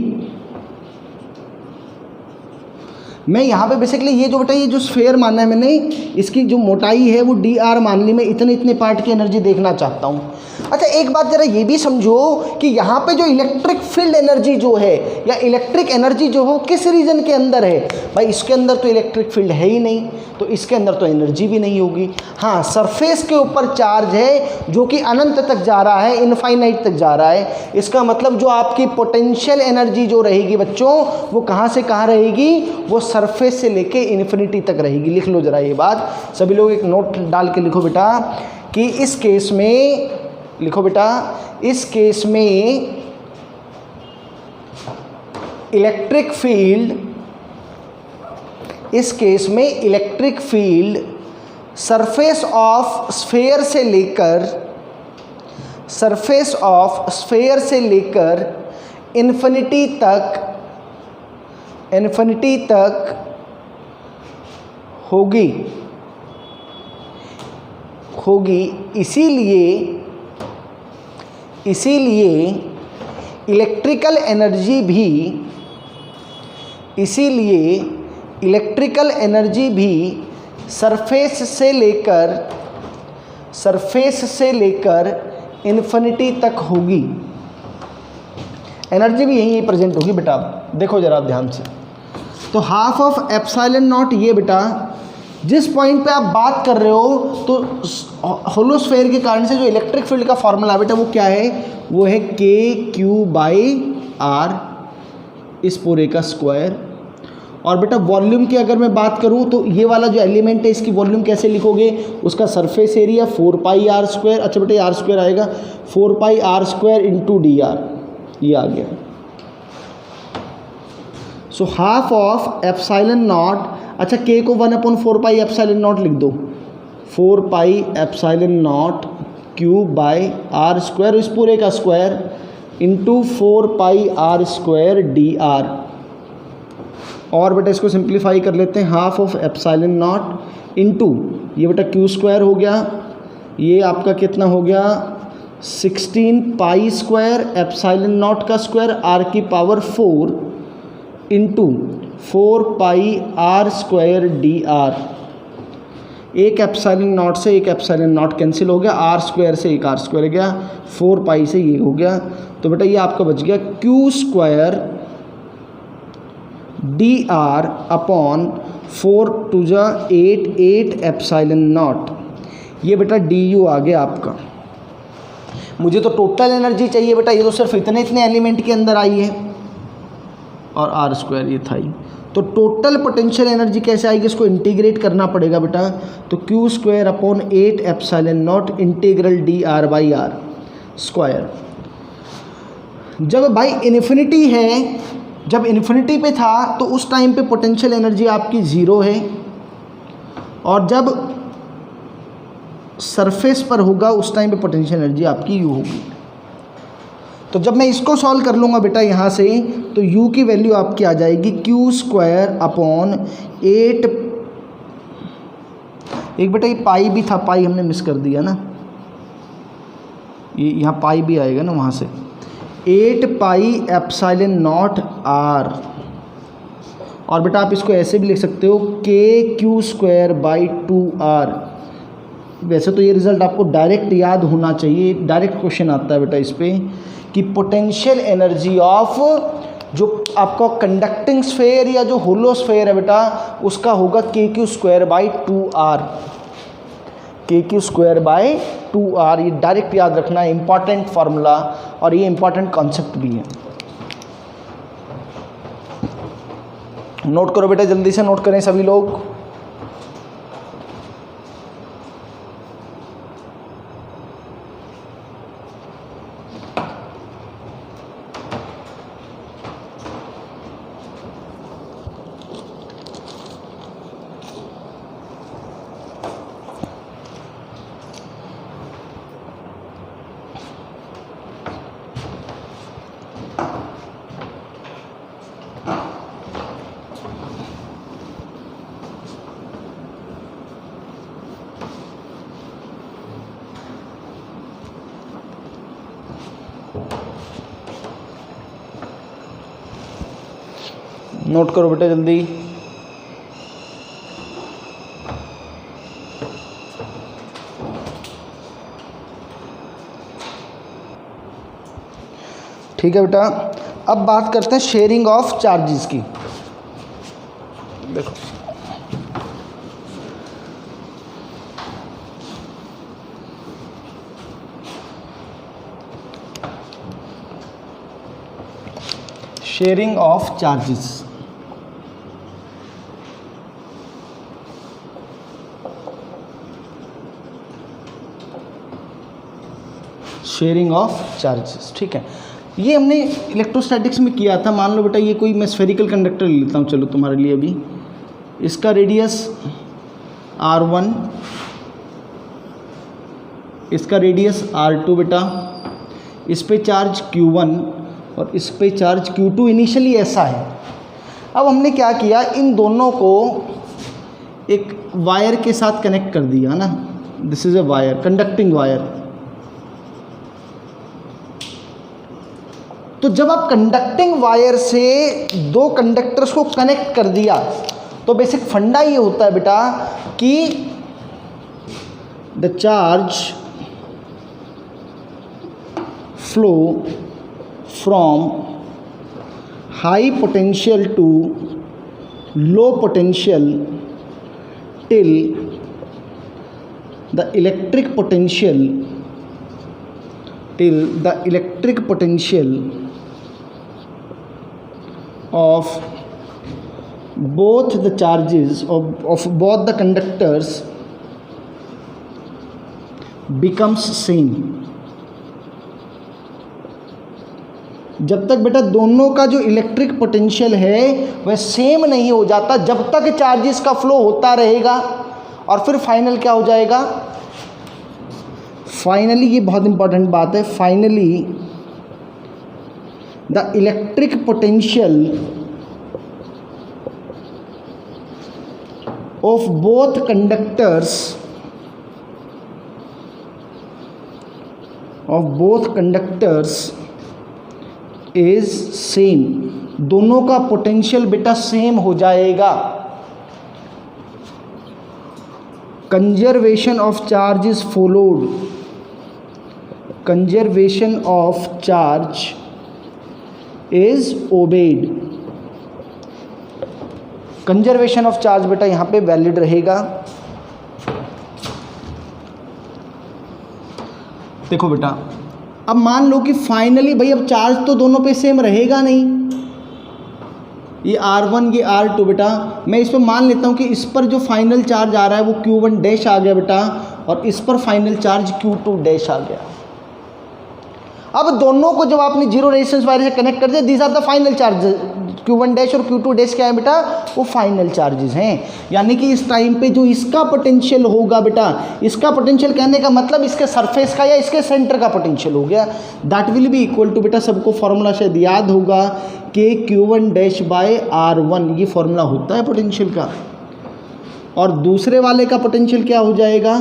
मैं यहाँ पे बेसिकली ये जो बेटा ये जो स्फेयर माना है मैंने, इसकी जो मोटाई है वो dr मान ली, मैं इतने इतने पार्ट की एनर्जी देखना चाहता हूँ। अच्छा एक बात ज़रा ये भी समझो कि यहाँ पे जो इलेक्ट्रिक फील्ड एनर्जी जो है या इलेक्ट्रिक एनर्जी जो है किस रीजन के अंदर है। भाई इसके अंदर तो इलेक्ट्रिक फील्ड है ही नहीं, तो इसके अंदर तो एनर्जी भी नहीं होगी। हाँ, सरफेस के ऊपर चार्ज है जो कि अनंत तक जा रहा है, इनफाइनाइट तक जा रहा है। इसका मतलब जो आपकी पोटेंशियल एनर्जी जो रहेगी बच्चों, वो कहाँ से कहाँ रहेगी, वो सरफेस से लेके इन्फिनिटी तक रहेगी। लिख लो जरा ये बात, सभी लोग एक नोट डाल के लिखो बेटा कि इस केस में, लिखो बेटा, इस केस में इलेक्ट्रिक फील्ड इस केस में electric field surface of sphere से लेकर इन्फिनिटी तक होगी। इसीलिए इलेक्ट्रिकल एनर्जी भी सरफेस से लेकर इन्फिनिटी तक होगी। एनर्जी भी यहीं प्रेजेंट होगी बेटा। देखो जरा ध्यान से, तो हाफ ऑफ एप्सिलॉन नॉट, ये बेटा जिस पॉइंट पे आप बात कर रहे हो, तो होलोस्फेयर के कारण से जो इलेक्ट्रिक फील्ड का फॉर्मूला बेटा वो क्या है, वो है KQ/R इस पूरे का स्क्वायर। और बेटा वॉल्यूम की अगर मैं बात करूं तो ये वाला जो एलिमेंट है इसकी वॉल्यूम कैसे लिखोगे, उसका सरफेस एरिया 4πr²। अच्छा बेटा ये r² आएगा, 4πr² इंटू dr, ये आ गया। So half of epsilon not, अच्छा k को 1/4πε0 लिख दो, 4πε0 Q/r² इस पूरे का स्क्वायर इंटू 4πr² dr। और बेटा इसको सिंप्लीफाई कर लेते हैं, half of epsilon not into ये बेटा Q² हो गया, ये आपका कितना हो गया 16π² एप्सिलॉन नॉट का square r⁴ into 4πr² dr। एक एप्सिलॉन नॉट से एक एप्सिलॉन नॉट कैंसिल हो गया, r² से एक r² गया, 4π से ये हो गया। तो बेटा ये आपका बच गया Q² dr upon 4 × 8 epsilon not. ये बेटा du आ गया आपका। मुझे तो टोटल एनर्जी चाहिए बेटा, ये तो सिर्फ इतने एलिमेंट के अंदर आई है, और r² ये था ही। तो टोटल पोटेंशियल एनर्जी कैसे आएगी, इसको इंटीग्रेट करना पड़ेगा बेटा। तो Q² upon 8 epsilon not integral dr/r square. जब भाई इन्फिनिटी है, जब इन्फिनिटी पे था तो उस टाइम पे पोटेंशियल एनर्जी आपकी 0 है, और जब सरफेस पर होगा उस टाइम पे पोटेंशियल एनर्जी आपकी u होगी। तो जब मैं इसको सॉल्व कर लूँगा बेटा यहाँ से, तो u की वैल्यू आपकी आ जाएगी Q² अपॉन 8, एक बेटा ये पाई भी था, पाई हमने मिस कर दिया ना, ये यहाँ पाई भी आएगा ना वहाँ से, 8πε0 r। और बेटा आप इसको ऐसे भी लिख सकते हो KQ²/2r। वैसे तो ये रिज़ल्ट आपको डायरेक्ट याद होना चाहिए, डायरेक्ट क्वेश्चन आता है बेटा इस पर कि पोटेंशियल एनर्जी ऑफ जो आपका कंडक्टिंग स्फेयर या जो होलो स्फेयर है बेटा उसका होगा KQ²/2r। KQ²/2r, ये डायरेक्ट याद रखना है, इंपॉर्टेंट फार्मूला और ये इंपॉर्टेंट कॉन्सेप्ट भी है। नोट करो बेटा, जल्दी से नोट करें सभी लोग। नोट करो बेटा जल्दी। ठीक है बेटा, अब बात करते हैं शेयरिंग ऑफ चार्जेस की। देखो sharing of charges, sharing of charges, ठीक है। ये हमने इलेक्ट्रोस्टैटिक्स में किया था। मान लो बेटा ये कोई मैं स्फेरिकल कंडक्टर ले लेता हूँ, चलो तुम्हारे लिए अभी इसका रेडियस R1, इसका रेडियस R2 बेटा, इस पे चार्ज Q1 और इस पे चार्ज Q2 इनिशियली ऐसा है। अब हमने क्या किया, इन दोनों को एक वायर के साथ कनेक्ट कर दिया ना, this is a wire, conducting wire. तो जब आप कंडक्टिंग वायर से दो कंडक्टर्स को कनेक्ट कर दिया तो बेसिक फंडा ये होता है बेटा कि the charge flow from high potential to low potential till the electric potential of both the charges of both the conductors becomes same। जब तक बेटा दोनों का जो इलेक्ट्रिक पोटेंशियल है वह सेम नहीं हो जाता, जब तक चार्जेस का फ्लो होता रहेगा। और फिर फाइनल क्या हो जाएगा, फाइनली, ये बहुत इंपॉर्टेंट बात है, finally the electric potential of both conductors is same. दोनों का पोटेंशियल बेटा सेम हो जाएगा। Conservation of charge is followed, conservation of charge is obeyed. Conservation of charge बेटा यहां पे वैलिड रहेगा। देखो बेटा, अब मान लो कि फाइनली भाई अब चार्ज तो दोनों पे सेम रहेगा नहीं, ये R1 ये R2 बेटा, मैं इस पर मान लेता हूँ कि इस पर जो फाइनल चार्ज आ रहा है वो Q1 डैश आ गया बेटा, और इस पर फाइनल चार्ज Q2 डैश आ गया। अब दोनों को जब आपने जीरो रेजिस्टेंस वायर से कनेक्ट कर दिया, these are the final charge, Q1 dash और Q2 डैश क्या है बेटा, वो फाइनल चार्जेस हैं। यानी कि इस टाइम पे जो इसका पोटेंशियल होगा बेटा, इसका पोटेंशियल कहने का मतलब इसके सरफेस का या इसके सेंटर का पोटेंशियल हो गया, that will be equal to बेटा, सबको फॉर्मूला शायद याद होगा, के Q1 डैश बाय R1, ये फॉर्मूला होता है पोटेंशियल का। और दूसरे वाले का पोटेंशियल क्या हो जाएगा,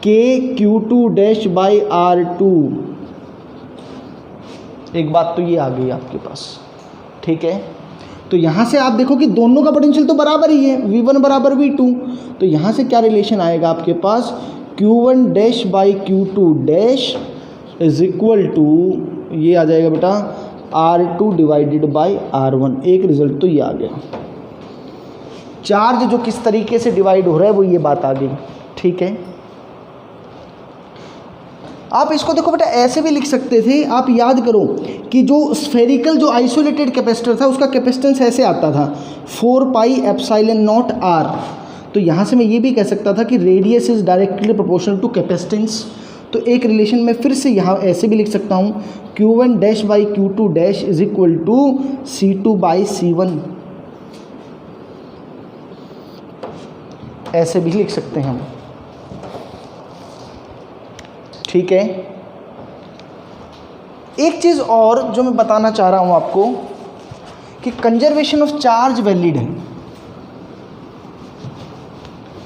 के Q2 डैश बाय R2। एक बात तो ये आ गई आपके पास, ठीक है। तो यहाँ से आप देखो कि दोनों का पोटेंशियल तो बराबर ही है, V1 बराबर V2। तो यहाँ से क्या रिलेशन आएगा आपके पास, Q1 dash by Q2 dash is equal to, ये आ जाएगा बेटा R2 डिवाइडेड बाई R1। एक रिजल्ट तो ये आ गया। चार्ज जो किस तरीके से डिवाइड हो रहा है वो ये बात आ गई, ठीक है। आप इसको देखो बेटा ऐसे भी लिख सकते थे, आप याद करो कि जो स्फेरिकल जो आइसोलेटेड कैपेसिटर था उसका कैपेसिटेंस ऐसे आता था 4 पाई एप्सिलॉन नॉट R। तो यहाँ से मैं ये भी कह सकता था कि radius is directly proportional to capacitance. तो एक रिलेशन में फिर से यहाँ ऐसे भी लिख सकता हूँ, Q1 dash by Q2 dash is equal to C2 by C1, ऐसे भी लिख सकते हैं हम, ठीक है। एक चीज़ और जो मैं बताना चाह रहा हूं आपको कि कंजर्वेशन ऑफ चार्ज वैलिड है,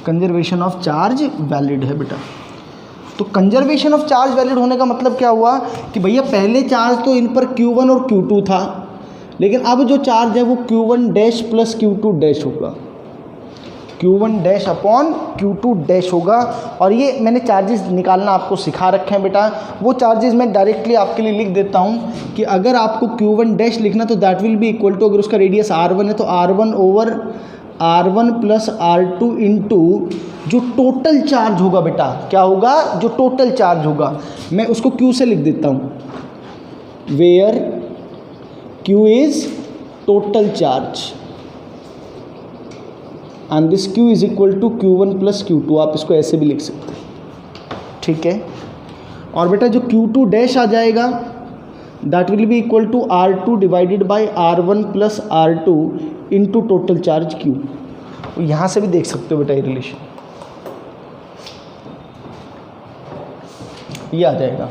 कंजर्वेशन ऑफ चार्ज वैलिड है बेटा। तो कंजर्वेशन ऑफ चार्ज वैलिड होने का मतलब क्या हुआ कि भैया पहले चार्ज तो इन पर Q1 और Q2 था, लेकिन अब जो चार्ज है वो Q1 dash plus Q2 dash होगा, Q1 dash upon Q2 dash होगा। और ये मैंने चार्जेस निकालना आपको सिखा रखे हैं बेटा, वो चार्जेस मैं डायरेक्टली आपके लिए लिख देता हूँ कि अगर आपको Q1 डैश लिखना तो that will be equal to, अगर उसका रेडियस R1 है तो R1 over R1 plus R2 into जो टोटल चार्ज होगा बेटा, क्या होगा, जो टोटल चार्ज होगा, मैं उसको Q से लिख देता हूँ, where Q is total charge and this Q is equal to Q1 plus Q2, आप इसको ऐसे भी लिख सकते हैं, ठीक है। और बेटा जो Q2 डैश आ जाएगा that will be equal to R2 divided by R1 plus R2 into total charge Q। तो यहाँ से भी देख सकते हो बेटा ये रिलेशन, ये आ जाएगा।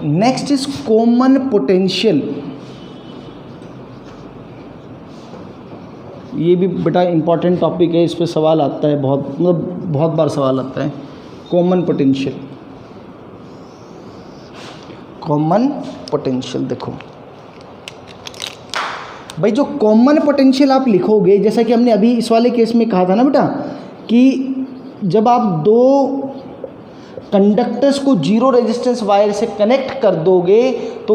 Next is common potential. ये भी बेटा इंपॉर्टेंट टॉपिक है, इस पे सवाल आता है बहुत, मतलब बहुत बार सवाल आता है। कॉमन पोटेंशियल, कॉमन पोटेंशियल देखो भाई, जो कॉमन पोटेंशियल आप लिखोगे, जैसा कि हमने अभी इस वाले केस में कहा था ना बेटा, कि जब आप दो कंडक्टर्स को जीरो रेजिस्टेंस वायर से कनेक्ट कर दोगे तो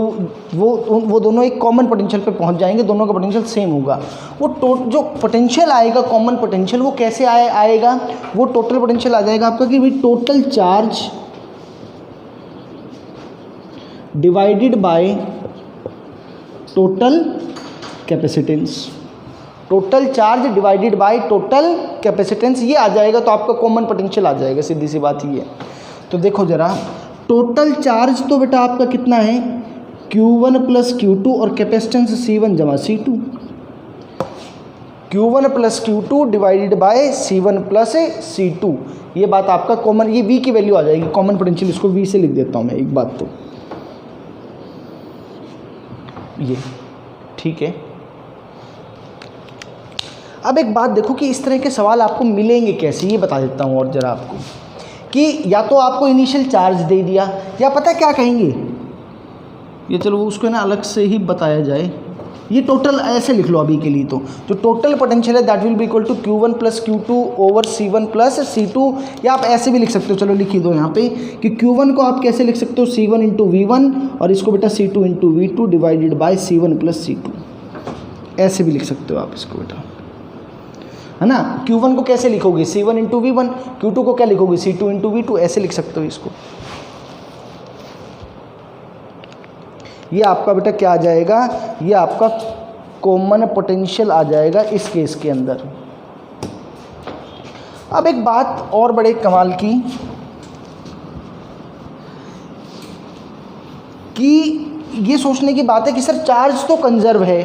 वो दोनों एक कॉमन पोटेंशियल पे पहुंच जाएंगे, दोनों का पोटेंशियल सेम होगा। वो जो पोटेंशियल आएगा कॉमन पोटेंशियल, वो कैसे आएगा, वो टोटल पोटेंशियल आ जाएगा आपका कि भाई total charge divided by total capacitance, total charge divided by total capacitance, ये आ जाएगा तो आपका कॉमन पोटेंशियल आ जाएगा। सीधी सी बात ये है। तो देखो जरा, टोटल चार्ज तो बेटा आपका कितना है, Q1 प्लस Q2 और कैपेसिटेंस C1 जमा C2, Q1 plus Q2 divided by C1 plus C2, ये बात आपका कॉमन, ये V की वैल्यू आ जाएगी कॉमन पोटेंशियल, इसको V से लिख देता हूँ मैं एक बात, तो ये ठीक है। अब एक बात देखो कि इस तरह के सवाल आपको मिलेंगे कैसे, ये बता देता हूँ और जरा आपको, कि या तो आपको इनिशियल चार्ज दे दिया, या पता क्या कहेंगे, ये चलो उसको ना अलग से ही बताया जाए, ये टोटल ऐसे लिख लो अभी के लिए, तो जो टोटल पोटेंशियल है that will be equal to Q1 plus Q2 over C1 plus C2, या आप ऐसे भी लिख सकते हो, चलो लिख ही दो यहाँ पे कि Q1 को आप कैसे लिख सकते हो, C1 इंटू V1, और इसको बेटा C2 into V2 divided by C1 plus C2, ऐसे भी लिख सकते हो आप इसको बेटा, है ना। Q1 को कैसे लिखोगे, C1 इंटू V1, Q2 को क्या लिखोगे, C2 इंटू V2, ऐसे लिख सकते हो इसको। ये आपका बेटा क्या आ जाएगा, ये आपका कॉमन पोटेंशियल आ जाएगा इस केस के अंदर। अब एक बात और बड़े कमाल की, कि ये सोचने की बात है कि सर चार्ज तो कंजर्व है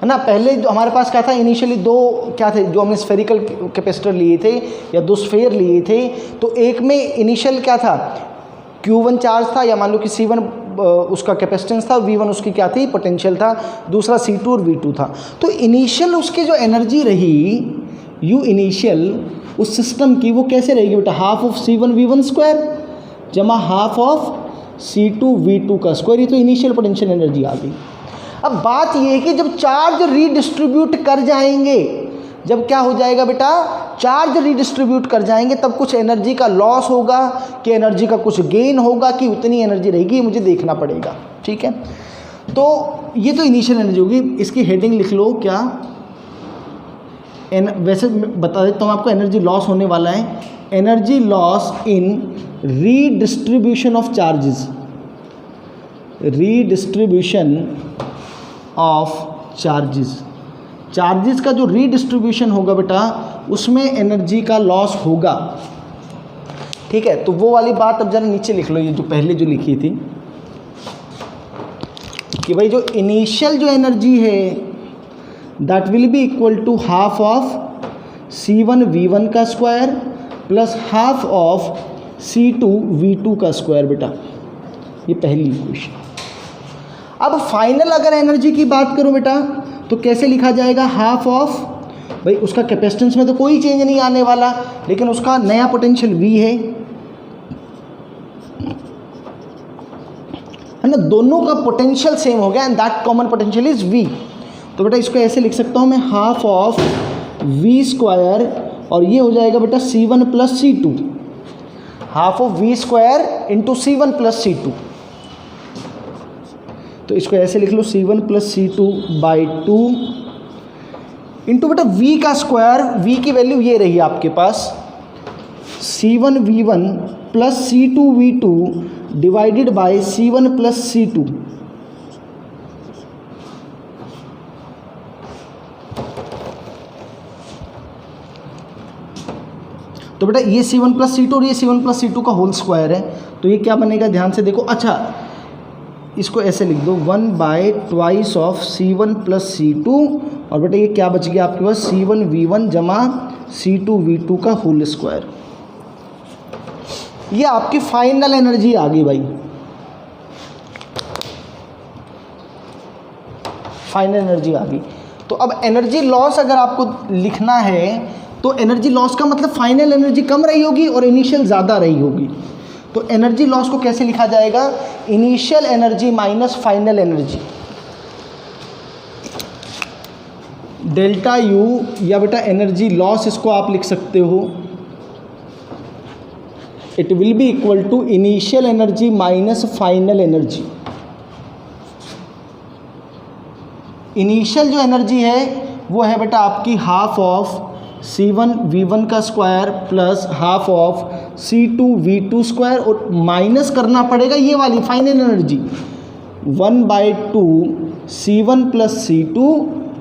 ना। पहले जो हमारे पास क्या था, इनिशियली दो क्या थे, जो हमने स्फेरिकल कैपेसिटर लिए थे या दो स्फेयर लिए थे, तो एक में इनिशियल क्या था, Q1 चार्ज था, या मान लो कि C1 उसका कैपेसिटेंस था, V1 उसकी क्या थी, पोटेंशियल था, दूसरा C2 और V2 था। तो इनिशियल उसकी जो एनर्जी रही, U इनिशियल उस सिस्टम की, वो कैसे रहेगी बेटा, half of C1 V1 square जमा हाफ ऑफ C2 V2 का स्क्वायर, ये तो इनिशियल पोटेंशियल एनर्जी आ गई। अब बात ये है कि जब चार्ज रीडिस्ट्रीब्यूट कर जाएंगे, जब क्या हो जाएगा बेटा, चार्ज रीडिस्ट्रीब्यूट कर जाएंगे, तब कुछ एनर्जी का लॉस होगा कि एनर्जी का कुछ गेन होगा, कि उतनी एनर्जी रहेगी, मुझे देखना पड़ेगा, ठीक है। तो ये तो इनिशियल एनर्जी होगी, इसकी हेडिंग लिख लो क्या, वैसे बता देता हूँ आपको, एनर्जी लॉस होने वाला है, energy loss in redistribution of charges, redistribution of charges, charges का जो रीडिस्ट्रीब्यूशन होगा बेटा, उसमें एनर्जी का लॉस होगा, ठीक है। तो वो वाली बात अब जरा नीचे लिख लो, ये जो पहले जो लिखी थी, कि भाई जो इनिशियल जो एनर्जी है that will be equal to half of C1 V1 का square plus half of C2 V2 का स्क्वायर बेटा, ये पहली इक्वेशन। अब फाइनल अगर एनर्जी की बात करूं बेटा, तो कैसे लिखा जाएगा, हाफ ऑफ, भाई उसका कैपेसिटेंस में तो कोई चेंज नहीं आने वाला, लेकिन उसका नया पोटेंशियल V है ना, दोनों का पोटेंशियल सेम हो गया, and that common potential is V। तो बेटा इसको ऐसे लिख सकता हूं मैं, हाफ ऑफ V स्क्वायर, और ये हो जाएगा बेटा C1 plus C2, half of V square into C1 plus C2, तो इसको ऐसे लिख लो, C1 plus C2 by 2 into बेटा V का स्क्वायर, V की वैल्यू ये रही आपके पास, C1 V1 plus C2 V2 divided by C1 plus C2, तो बेटा ये C1 प्लस C2 और ये C1 प्लस C2 का होल स्क्वायर है, तो ये क्या बनेगा, ध्यान से देखो। अच्छा, इसको ऐसे लिख दो 1/2 ऑफ C1 प्लस C2, और बेटा ये क्या बच गया आपके पास C1V1 जमा C2V2 का होल स्क्वायर। ये आपकी फाइनल एनर्जी आ गई भाई, फाइनल एनर्जी आ गई। तो अब एनर्जी लॉस अगर आपको लिखना है तो एनर्जी लॉस का मतलब फाइनल एनर्जी कम रही होगी और इनिशियल ज़्यादा रही होगी। तो एनर्जी लॉस को कैसे लिखा जाएगा, initial energy minus final energy, delta U, या बेटा एनर्जी लॉस इसको आप लिख सकते हो, it will be equal to initial energy minus final energy. Initial जो एनर्जी है वो है बेटा आपकी हाफ ऑफ C1V1 का square plus half of C2V2 square, और माइनस करना पड़ेगा ये वाली final energy 1/2 C1 plus C2,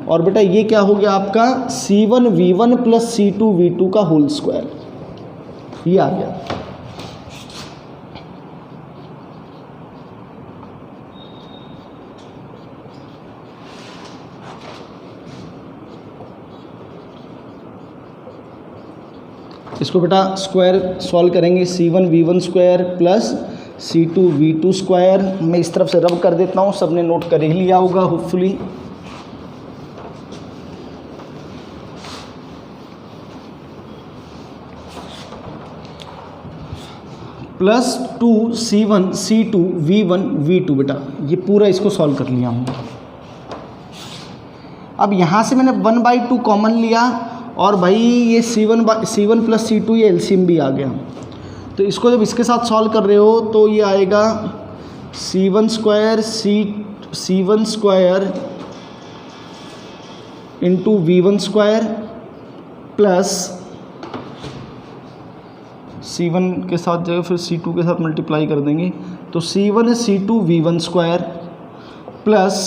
और बेटा ये क्या हो गया आपका C1V1 प्लस C2V2 का होल स्क्वायर, ये आ गया। इसको बेटा स्क्वायर सॉल्व करेंगे, C1V1 square plus C2V2 square. मैं इस तरफ से रब कर देता हूँ, सबने नोट कर ही लिया होगा hopefully. Plus 2C1 C2V1 V2, बेटा ये पूरा इसको सॉल्व कर लिया हूँ। अब यहाँ से मैंने 1/2 कॉमन लिया, और भाई ये C1 प्लस C2 ये एलसीएम भी आ गया। तो इसको जब इसके साथ सॉल्व कर रहे हो तो ये आएगा C1 square into V1 square plus C1 के साथ जगह फिर C2 के साथ मल्टीप्लाई कर देंगे, तो C1 C2 V1 square plus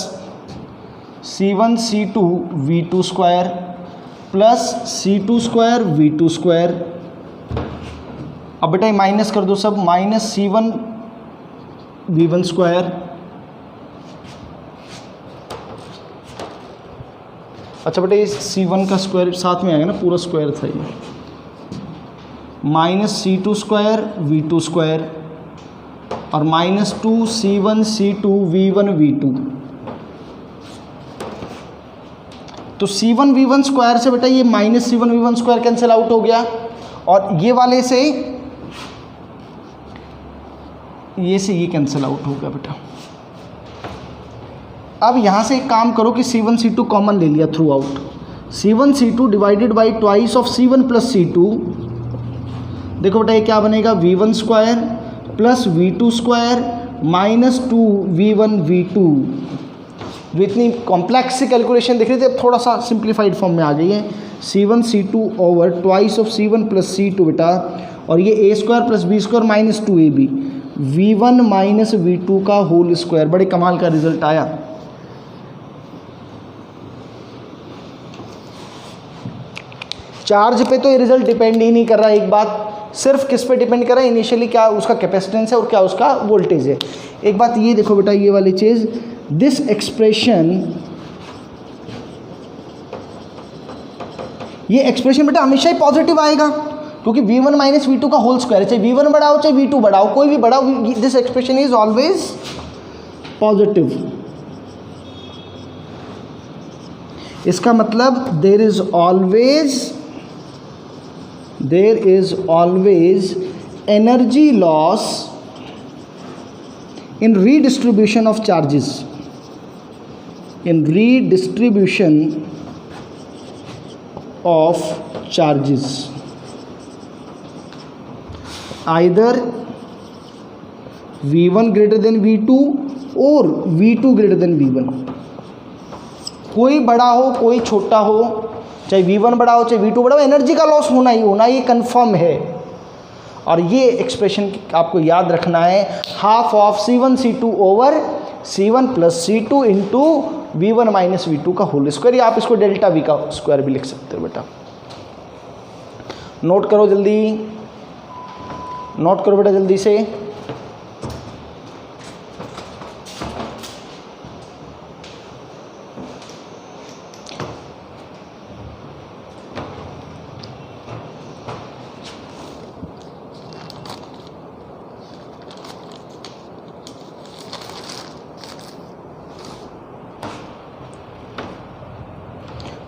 C1 C2 V2 square plus C2 square V2 square. अब बेटा माइनस कर दो सब, माइनस C1 V1 स्क्वायर, अच्छा बेटा ये C1 का स्क्वायर साथ में आएगा ना, पूरा स्क्वायर था ये, minus C2 square V2 square, और minus 2C1 C2 V1 V2। तो C1 V1 स्क्वायर से बेटा ये minus C1 V1 square cancel out हो गया, और ये वाले से ये कैंसिल आउट हो गया बेटा। अब यहाँ से एक काम करो कि C1 C2 कॉमन ले लिया through out, C1 C2 divided by twice of C1 plus C2। देखो बेटा ये क्या बनेगा V1 square plus V2 square minus 2V1 V2। जो इतनी कॉम्प्लेक्स सी कैलकुलेशन दिख रही थी अब थोड़ा सा सिंप्लीफाइड फॉर्म में आ गई है। C1 C2 over twice of C1 plus C2 बेटा, और ये A square plus B square minus 2AB, V1 minus V2 का होल स्क्वायर। बड़े कमाल का रिजल्ट आया। चार्ज पे तो ये रिजल्ट डिपेंड ही नहीं कर रहा, एक बात सिर्फ किस पे डिपेंड कर रहा है, इनिशियली क्या उसका कैपेसिटेंस है और क्या उसका वोल्टेज है। एक बात ये देखो बेटा, ये वाली चीज़, दिस एक्सप्रेशन, ये एक्सप्रेशन बेटा हमेशा ही पॉजिटिव आएगा, क्योंकि V1 माइनस V2 का होल स्क्वायर है, चाहे V1 बड़ा हो चाहे V2 बड़ा हो, कोई भी बड़ा हो, this expression is always positive. इसका मतलब there is always energy loss in redistribution of charges, in redistribution of charges, either V1 greater than V2 और V2 greater than V1। कोई बड़ा हो कोई छोटा हो, चाहे V1 बड़ा हो चाहे V2 बड़ा हो, एनर्जी का लॉस होना ही होना, ये कंफर्म है। और ये एक्सप्रेशन आपको याद रखना है, half of C1 C2 over C1 plus C2 into V1 minus V2 का होल स्क्वायर, या आप इसको डेल्टा V का स्क्वायर भी लिख सकते हो बेटा। नोट करो जल्दी, नोट करो बेटा जल्दी से।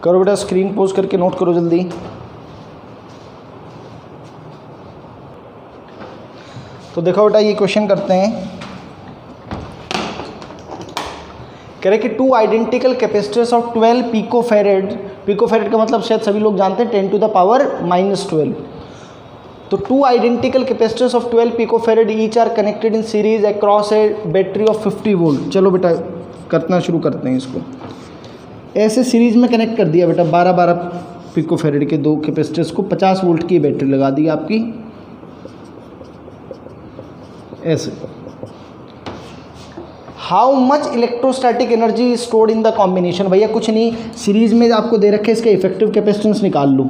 करो बेटा, स्क्रीन पोज करके नोट करो जल्दी। तो देखो बेटा, ये क्वेश्चन करते हैं। कह रहे कि 2 identical capacitors of 12 picofarad, picofarad का मतलब शायद सभी लोग जानते हैं 10 टू द पावर -12। तो 2 identical capacitors of 12 picofarad each are connected in series across a battery of 50 volt. चलो बेटा करना शुरू करते हैं इसको। ऐसे सीरीज में कनेक्ट कर दिया बेटा 12 पिकोफैरेड के 2 कैपेसिटर्स को, 50 वोल्ट की बैटरी लगा दी आपकी ऐसे। How much electrostatic energy stored in the combination. भैया कुछ नहीं, सीरीज में आपको दे रखे इसका इफेक्टिव कैपेसिटेंस निकाल लो।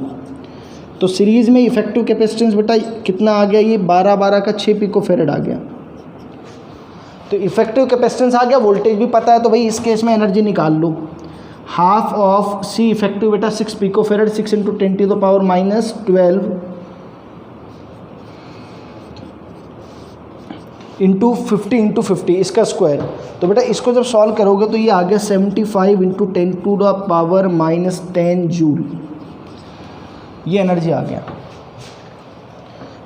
तो सीरीज में इफेक्टिव कैपेसिटेंस बेटा कितना आ गया, ये 12 का 6 पिकोफैरेड आ गया। तो इफेक्टिव कैपेसिटेंस आ गया, वोल्टेज भी पता है, तो भाई इस केस में एनर्जी निकाल लो। हाफ ऑफ सी इफेक्टिव बेटा 6 पिकोफैरेड, 6 × 10⁻⁻12 इंटू 50 × 50 इसका स्क्वायर। तो बेटा इसको जब सॉल्व करोगे तो ये आ गया 75 × 10⁻⁻10 जूल। ये एनर्जी आ गया,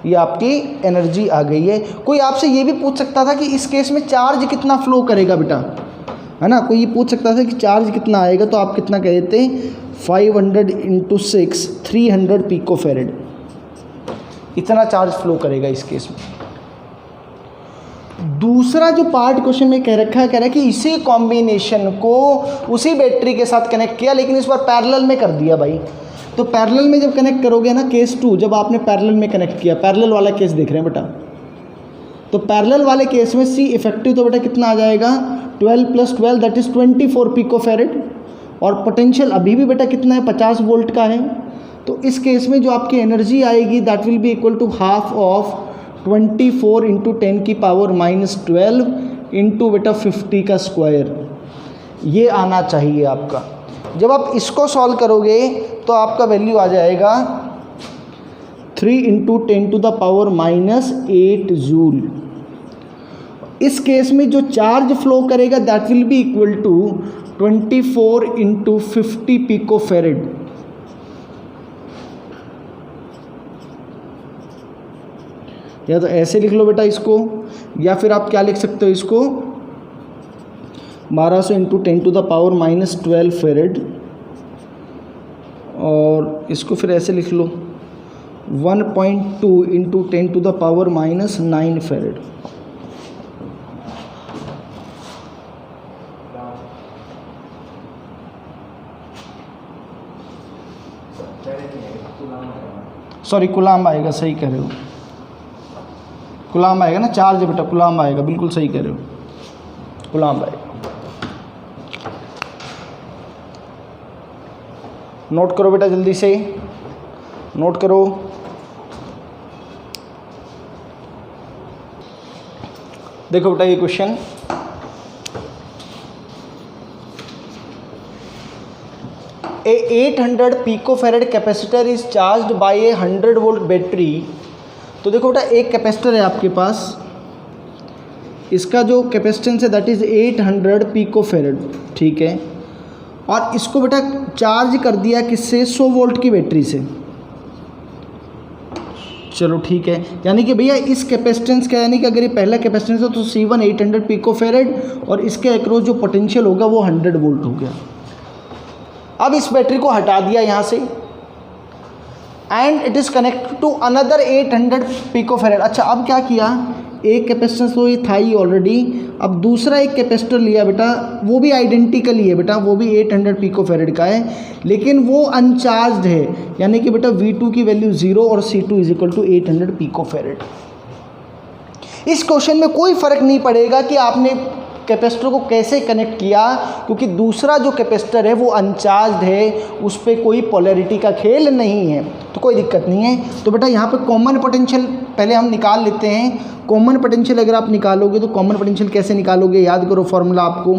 ये आपकी एनर्जी आ गई है। कोई आपसे ये भी पूछ सकता था कि इस केस में चार्ज कितना फ्लो करेगा बेटा, है ना। कोई ये पूछ सकता था कि चार्ज कितना आएगा, तो आप कितना कह देते 500 × 6 300 पिकोफैरेड, इतना चार्ज फ्लो करेगा इस केस में। दूसरा जो पार्ट क्वेश्चन में कह रखा है, कह रहा है कि इसी कॉम्बिनेशन को उसी बैटरी के साथ कनेक्ट किया, लेकिन इस बार पैरेलल में कर दिया भाई। तो पैरेलल में जब कनेक्ट करोगे ना, केस 2 जब आपने पैरेलल में कनेक्ट किया, पैरेलल वाला केस देख रहे हैं बेटा, तो पैरेलल वाले केस में सी इफेक्टिव तो बेटा कितना आ जाएगा 12 + 12 दैट इज़ 24 पिकोफैरेड, और पोटेंशियल अभी भी बेटा कितना है 50 वोल्ट का है। तो इस केस में जो आपकी एनर्जी आएगी that will be equal to half of 24 × 10⁻⁻12 into बेटा 50 का स्क्वायर। ये आना चाहिए आपका। जब आप इसको सॉल्व करोगे तो आपका वैल्यू आ जाएगा 3 × 10⁻⁻8 जूल। इस केस में जो चार्ज फ्लो करेगा that will be equal to 24 × 50 picofarad. या तो ऐसे लिख लो बेटा इसको, या फिर आप क्या लिख सकते हो इसको 1200 × 10⁻⁻12 फेरेड, और इसको फिर ऐसे लिख लो 1.2 × 10⁻⁻9 फेरेड। सॉरी कुलाम आएगा, सही कह रहे हो, कुलाम आएगा ना, चार्ज बेटा कुलाम आएगा, बिल्कुल सही कह रहे हो, कुलाम आएगा। नोट करो बेटा जल्दी से, नोट करो। देखो बेटा ये question, A 800 picofarad capacitor is charged bye A 100 volt battery. तो देखो बेटा एक कैपेसिटर है आपके पास, इसका जो कैपेसिटेंस है दैट इज़ 800 पिकोफैरेड, ठीक है, और इसको बेटा चार्ज कर दिया किससे 100 वोल्ट की बैटरी से। चलो ठीक है, यानी कि भैया इस कैपेसिटेंस का, यानी कि अगर ये पहला कैपेसिटेंस है तो C1 800 पिकोफैरेड और इसके अक्रॉस जो पोटेंशियल होगा वो 100 वोल्ट हो गया। अब इस बैटरी को हटा दिया यहाँ से and it is connected to another 800 picofarad. अच्छा अब क्या किया, एक कैपेसिटेंस तो ये था ही ऑलरेडी, अब दूसरा एक कैपेसिटर लिया बेटा, वो भी आइडेंटिकल ही है बेटा, वो भी 800 पिकोफैरेड का है, लेकिन वो अनचार्ज्ड है, यानी कि बेटा V2 की वैल्यू 0 और C2 = 800 पिकोफैरेड। इस क्वेश्चन में कोई फ़र्क नहीं पड़ेगा कि आपने कैपेसिटर को कैसे कनेक्ट किया, क्योंकि दूसरा जो कैपेसिटर है वो अनचार्ज्ड है, उस पर कोई पोलैरिटी का खेल नहीं है, तो कोई दिक्कत नहीं है। तो बेटा यहाँ पे कॉमन पोटेंशियल पहले हम निकाल लेते हैं। कॉमन पोटेंशियल अगर आप निकालोगे तो कॉमन पोटेंशियल कैसे निकालोगे, याद करो फॉर्मूला आपको।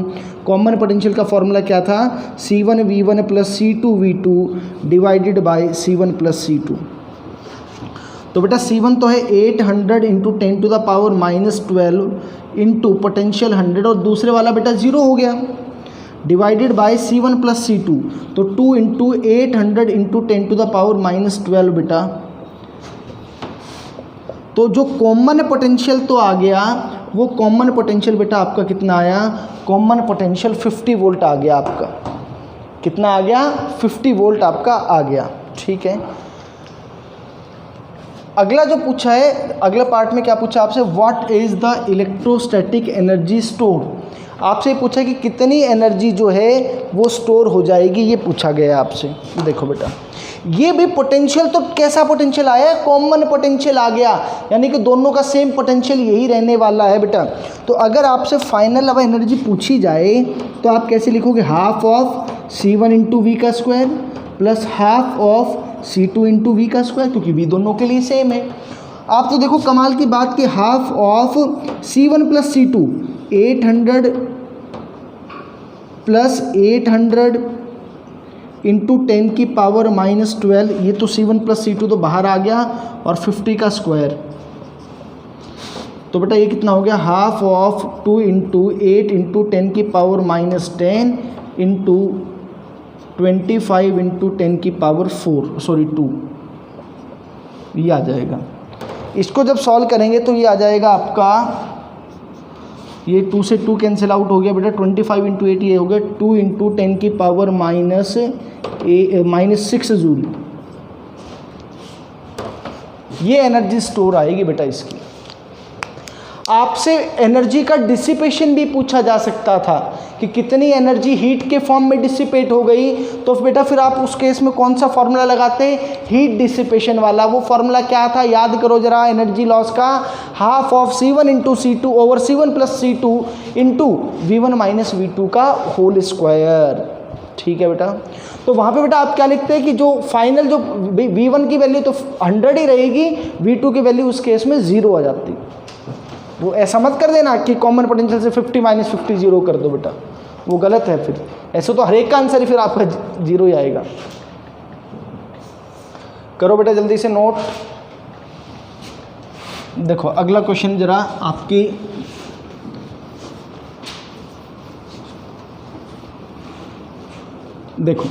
कॉमन पोटेंशियल का फॉर्मूला क्या था, C1 V1 + C2 V2 divided by C1 + C2। तो बेटा C1 तो है 800 × 10⁻⁻12 इंटू पोटेंशियल 100, और दूसरे वाला बेटा 0 हो गया, divided by C1 plus C2, तो 2 into 800 into 10 to the power -12 बेटा। तो जो कॉमन पोटेंशियल तो आ गया, वो कॉमन पोटेंशियल बेटा आपका कितना आया, कॉमन पोटेंशियल 50 वोल्ट आ गया आपका। कितना आ गया, 50 वोल्ट आपका आ गया। ठीक है, अगला जो पूछा है, अगले पार्ट में क्या पूछा आपसे, what is the electrostatic energy store. आपसे पूछा कि कितनी एनर्जी जो है वो स्टोर हो जाएगी, ये पूछा गया आपसे। देखो बेटा, ये भी पोटेंशियल तो कैसा पोटेंशियल आया है, कॉमन पोटेंशियल आ गया, यानी कि दोनों का सेम पोटेंशियल यही रहने वाला है बेटा। तो अगर आपसे फाइनल अब एनर्जी पूछी जाए तो आप कैसे लिखोगे, half of C1 into v का square plus half of C2 into v का स्क्वायर, क्योंकि वी दोनों के लिए सेम है। आप तो देखो कमाल की बात कि half of C1 plus C2 800 plus 800 into 10 की पावर -12, ये तो C1 प्लस C2 तो बाहर आ गया, और 50 का स्क्वायर, तो बेटा ये कितना हो गया, हाफ ऑफ 2 इंटू 8 इंटू 10 की पावर -10 इंटू 25 इंटू 10 की पावर 2, ये आ जाएगा। इसको जब सॉल्व करेंगे तो ये आ जाएगा आपका, ये 2 से 2 कैंसिल आउट हो गया बेटा, 25 इंटू 8 ये हो गया 2 इंटू 10 की पावर -6 जूल। ये एनर्जी स्टोर आएगी बेटा इसकी। आपसे एनर्जी का डिसिपेशन भी पूछा जा सकता था कि कितनी एनर्जी हीट के फॉर्म में डिसिपेट हो गई, तो बेटा फिर आप उस केस में कौन सा फॉर्मूला लगाते, हीट डिसिपेशन वाला। वो फॉर्मूला क्या था, याद करो जरा, एनर्जी लॉस का, half of C1 into C2 over C1 plus C2 into V1 minus V2 का होल स्क्वायर। ठीक है बेटा, तो वहाँ पे बेटा आप क्या लिखते हैं कि जो फाइनल जो V1 की वैल्यू तो 100 ही रहेगी, V2 की वैल्यू उस केस में 0 आ जाती। वो ऐसा मत कर देना कि कॉमन पोटेंशियल से 50 माइनस 50 0 कर दो बेटा, वो गलत है। फिर ऐसे तो हर एक का आंसर ही फिर आपका 0 ही आएगा। करो बेटा जल्दी से नोट। देखो अगला क्वेश्चन जरा आपकी, देखो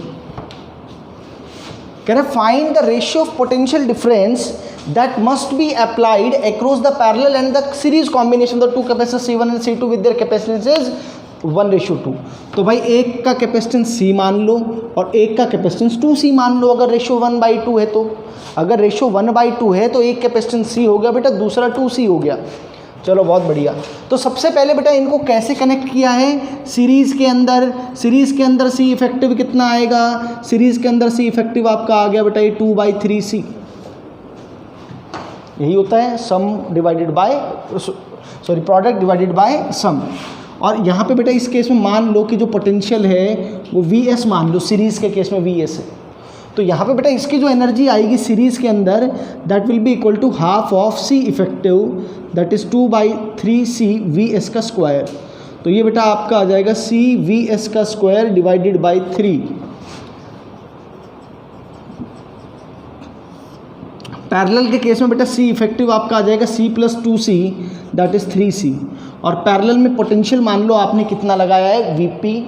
कह रहे find the ratio of potential difference that must be applied across the parallel and the series combination of the two capacitors C1 and C2 with their capacitances 1:2। तो भाई एक का कैपेसिटेंस C मान लो और एक का कैपेसिटेंस 2C मान लो, अगर रेशियो 1/2 है तो। अगर रेशियो 1/2 है तो एक कैपेसिटेंस C हो गया बेटा, दूसरा 2C हो गया। चलो बहुत बढ़िया। तो सबसे पहले बेटा इनको कैसे कनेक्ट किया है, सीरीज़ के अंदर। सीरीज़ के अंदर C इफेक्टिव कितना आएगा, सीरीज़ के अंदर C इफेक्टिव आपका आ गया बेटा ये 2/3C। यही होता है sum divided by, sorry product divided by sum. और यहाँ पे बेटा इस केस में मान लो कि जो पोटेंशियल है वो Vs मान लो, सीरीज़ के केस में Vs है। तो यहाँ पे बेटा इसकी जो एनर्जी आएगी सीरीज़ के अंदर, that will be equal to half of C effective, that is 2/3C Vs का स्क्वायर। तो ये बेटा आपका आ जाएगा C Vs का स्क्वायर डिवाइडेड बाई 3। पैरेलल के केस में बेटा C इफेक्टिव आपका आ जाएगा C plus 2C, that is 3C। और पैरेलल में पोटेंशियल मान लो आपने कितना लगाया है, Vp।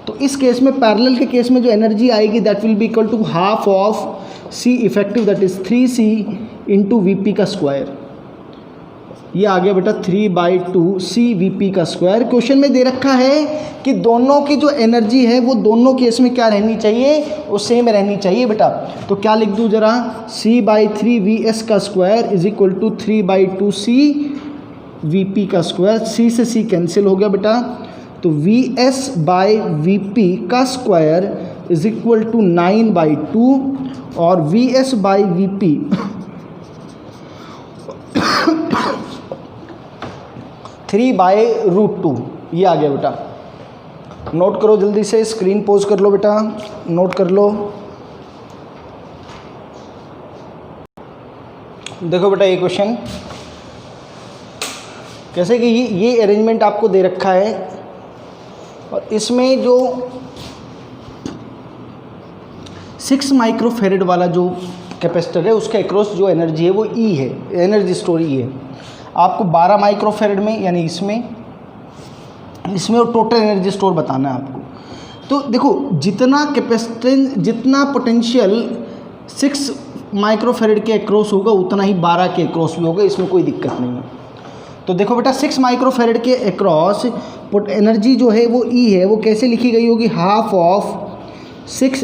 तो इस केस में पैरेलल के केस में जो एनर्जी आएगी that will be equal to half of C effective, that is 3C into Vp का स्क्वायर। ये आ गया बेटा 3/2C Vp का स्क्वायर। क्वेश्चन में दे रखा है कि दोनों की जो एनर्जी है वो दोनों केस में क्या रहनी चाहिए, वो सेम रहनी चाहिए बेटा। तो क्या लिख दूँ जरा, C/3Vs का square is equal to 3/2C Vp का स्क्वायर। C से C कैंसिल हो गया बेटा, तो Vs/Vp का स्क्वायर इज इक्वल टू 9/2 और Vs/Vp 3/√2। ये आ गया बेटा। नोट करो जल्दी से, स्क्रीन पोज कर लो बेटा, नोट कर लो। देखो बेटा ये क्वेश्चन कैसे कि ये अरेंजमेंट आपको दे रखा है और इसमें जो 6 माइक्रोफेरेड वाला जो कैपेसिटर है उसके अक्रॉस जो एनर्जी है वो E है, एनर्जी स्टोर E है। आपको 12 माइक्रोफेरेड में यानी इसमें और टोटल एनर्जी स्टोर बताना है आपको। तो देखो जितना कैपेसिटेंस, जितना पोटेंशियल 6 माइक्रोफेरेड के अक्रॉस होगा उतना ही 12 के अक्रॉस भी होगा, इसमें कोई दिक्कत नहीं है। तो देखो बेटा 6 माइक्रोफेरेड के अक्रॉस एनर्जी जो है वो ई है, वो कैसे लिखी गई होगी, हाफ ऑफ 6 ×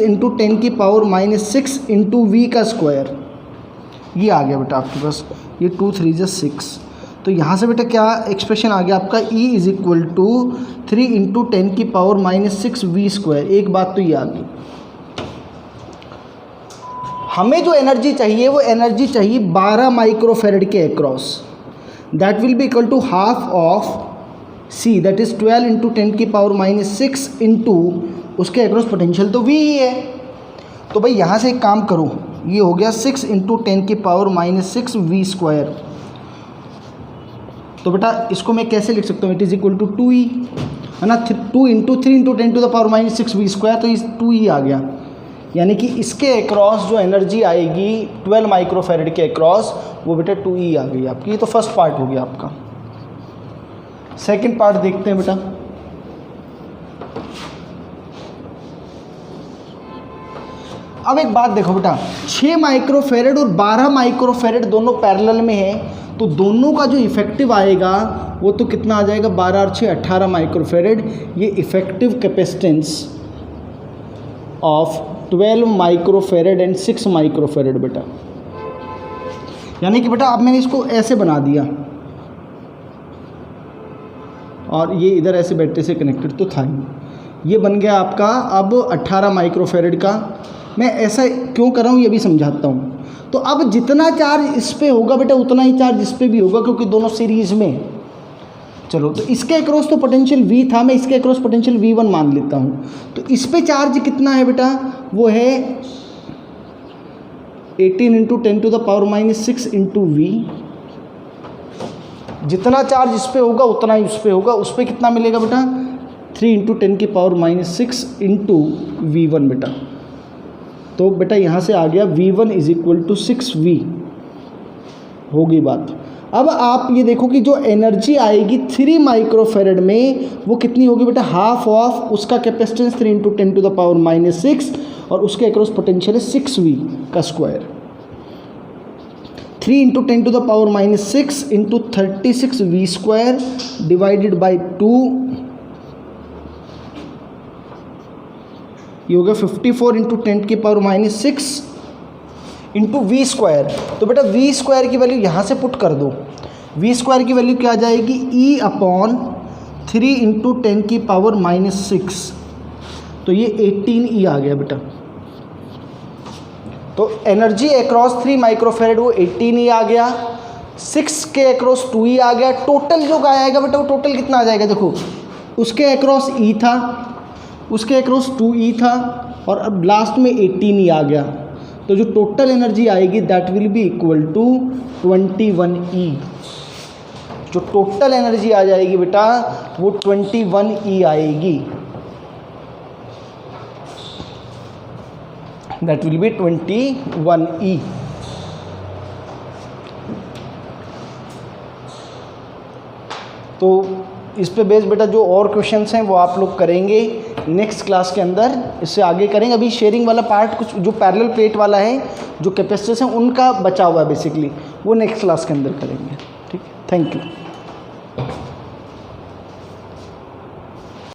10⁻⁻6 × v का स्क्वायर। ये आ गया बेटा आपके पास, ये 2 3 × 6। तो यहाँ से बेटा क्या एक्सप्रेशन आ गया आपका, E = 3 × 10⁻⁻6 v²। एक बात तो ये आ गई, हमें जो एनर्जी चाहिए वो एनर्जी चाहिए 12 माइक्रोफेरेड के across, that will be equal to half of C, that is 12 × 10⁻6 into उसके अक्रॉस पोटेंशियल तो V ही है। तो भाई यहाँ से एक काम करो, ये हो गया 6 × 10⁻6 v²। तो बेटा इसको मैं कैसे लिख सकता हूँ, it is equal to 2E है ना, 2 × 3 × 10⁻6 v², तो इस 2E आ गया। यानी कि इसके अक्रॉस जो एनर्जी आएगी 12 माइक्रोफेरेड के अक्रॉस, वो बेटा 2E आ गई आपकी। ये तो फर्स्ट पार्ट हो गया आपका। सेकंड पार्ट देखते हैं बेटा। अब एक बात देखो बेटा, 6 माइक्रोफेरेड और 12 माइक्रोफेरेड दोनों पैरेलल में है, तो दोनों का जो इफेक्टिव आएगा वो तो कितना आ जाएगा, 12 और 6 18 माइक्रोफेरेड। ये effective capacitance of 12 microfarad and 6 microfarad बेटा। यानी कि बेटा अब मैंने इसको ऐसे बना दिया और ये इधर ऐसे बैटरी से कनेक्टेड तो था ही, ये बन गया आपका अब 18 माइक्रोफेरेड का। मैं ऐसा क्यों कर रहा हूँ ये भी समझाता हूँ। तो अब जितना चार्ज इस पे होगा बेटा उतना ही चार्ज इस पे भी होगा, क्योंकि दोनों सीरीज़ में। चलो तो इसके अक्रॉस तो पोटेंशियल V था, मैं इसके अक्रॉस पोटेंशियल V1 मान लेता हूँ। तो इस पे चार्ज कितना है बेटा, वो है 18 × 10⁻6 × v। जितना चार्ज इस पे होगा उतना ही उस पे होगा। उस पे कितना मिलेगा बेटा, 3 × 10⁻6 × v1 बेटा। तो बेटा यहाँ से आ गया v1 = 6v, हो गई बात। अब आप ये देखो कि जो एनर्जी आएगी 3 माइक्रोफेरेड में वो कितनी होगी बेटा, हाफ ऑफ उसका कैपेसिटेंस 3 × 10⁻6 और उसके अक्रॉस पोटेंशियल है 6v का स्क्वायर। 3 × 10⁻6 × 36v² डिवाइडेड बाई 2, ये हो गया 54 × 10⁻6 इंटू v²। तो बेटा v² की वैल्यू यहाँ से पुट कर दो। v² की वैल्यू क्या आ जाएगी, E/3 × 10⁻6। तो ये 18E आ गया बेटा। तो एनर्जी अक्रॉस 3 माइक्रोफेरेड वो 18E आ गया, 6 के अक्रॉस 2E आ गया। टोटल जो आएगा बेटा वो टोटल कितना आ जाएगा, देखो उसके अक्रॉस E था, उसके अक्रॉस 2E था और अब लास्ट में 18E आ गया। तो जो टोटल एनर्जी आएगी that will be equal to 21E। जो टोटल एनर्जी आ जाएगी बेटा वो 21E आएगी, दैट विल बी 21E। तो इस पे बेस बेटा जो और क्वेश्चंस हैं वो आप लोग करेंगे नेक्स्ट क्लास के अंदर, इससे आगे करेंगे। अभी शेयरिंग वाला पार्ट कुछ जो पैरेलल प्लेट वाला है, जो कैपेसिटर्स हैं उनका बचा हुआ है बेसिकली, वो नेक्स्ट क्लास के अंदर करेंगे। ठीक है, थैंक यू।